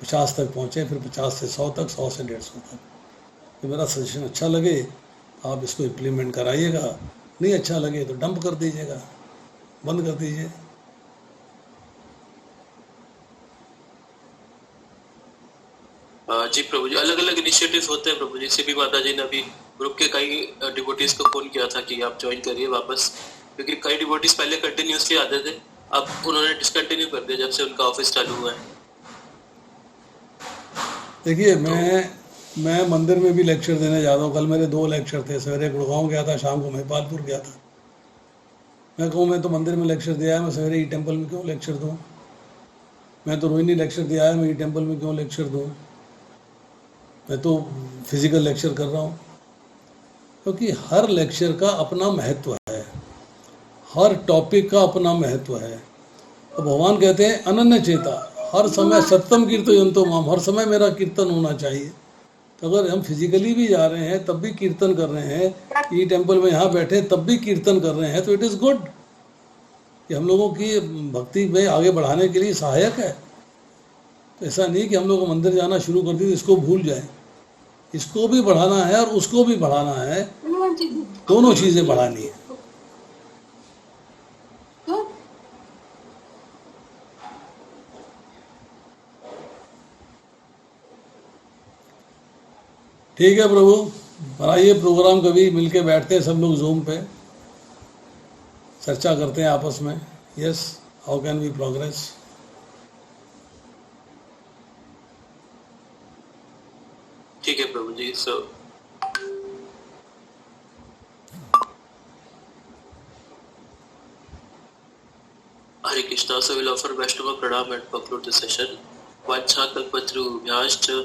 50 तक पहुँचे, फिर 50 से 100 तक, 100 से 150 तक। तो मेरा सजेशन अच्छा लगे आप इसको इम्प्लीमेंट कराइएगा, नहीं अच्छा लगे तो डंप कर दीजिएगा, बंद कर दीजिए। जी प्रभु जी, अलग अलग इनिशिएटिव्स होते हैं प्रभु जी। सीबी माता जी ने अभी ग्रुप के कई डिवोटीज को फोन किया था कि आप ज्वाइन करिए वापस, क्योंकि कई डिवोटीज पहले कंटिन्यूसली आते थे, अब उन्होंने डिसकंटिन्यू कर दिया जब से उनका ऑफिस चालू हुआ है। देखिए, मैं मंदिर में भी लेक्चर देने जा रहा हूँ। कल मेरे 2 लेक्चर थे, सवेरे गुड़गांव गया था, शाम को महिपालपुर गया था। मैं कहूँ मैं तो मंदिर में लेक्चर दिया है, मैं सवेरे ई टेम्पल में क्यों लेक्चर दूँ? मैं तो रोहिणी लेक्चर दिया है, मैं ई टेम्पल में क्यों लेक्चर दूँ? मैं तो फिजिकल लेक्चर कर रहा हूँ। क्योंकि हर लेक्चर का अपना महत्व है, हर टॉपिक का अपना महत्व है। और भगवान कहते हैं अनन्य चेता, हर समय सत्यम कीर्तयन्तो माम, हर समय मेरा कीर्तन होना चाहिए। तो अगर हम फिजिकली भी जा रहे हैं तब भी कीर्तन कर रहे हैं, ई टेम्पल में यहाँ बैठे तब भी कीर्तन कर रहे हैं, तो इट इज़ गुड। ये हम लोगों की भक्ति में आगे बढ़ाने के लिए सहायक है। तो ऐसा नहीं कि हम लोग मंदिर जाना शुरू कर दिए इसको भूल जाए, इसको भी बढ़ाना है और उसको भी बढ़ाना है, दोनों चीज़ें बढ़ानी है। ठीक है प्रभु, बनाइए प्रोग्राम, कभी मिलके बैठते हैं सब लोग जूम पे, चर्चा करते हैं आपस में। Yes, how can we progress. ठीक है प्रभु जी। सो हरे Krishna. So we'll offer Vaishnava Pranam and conclude the session. Vancha kalpatru vyascha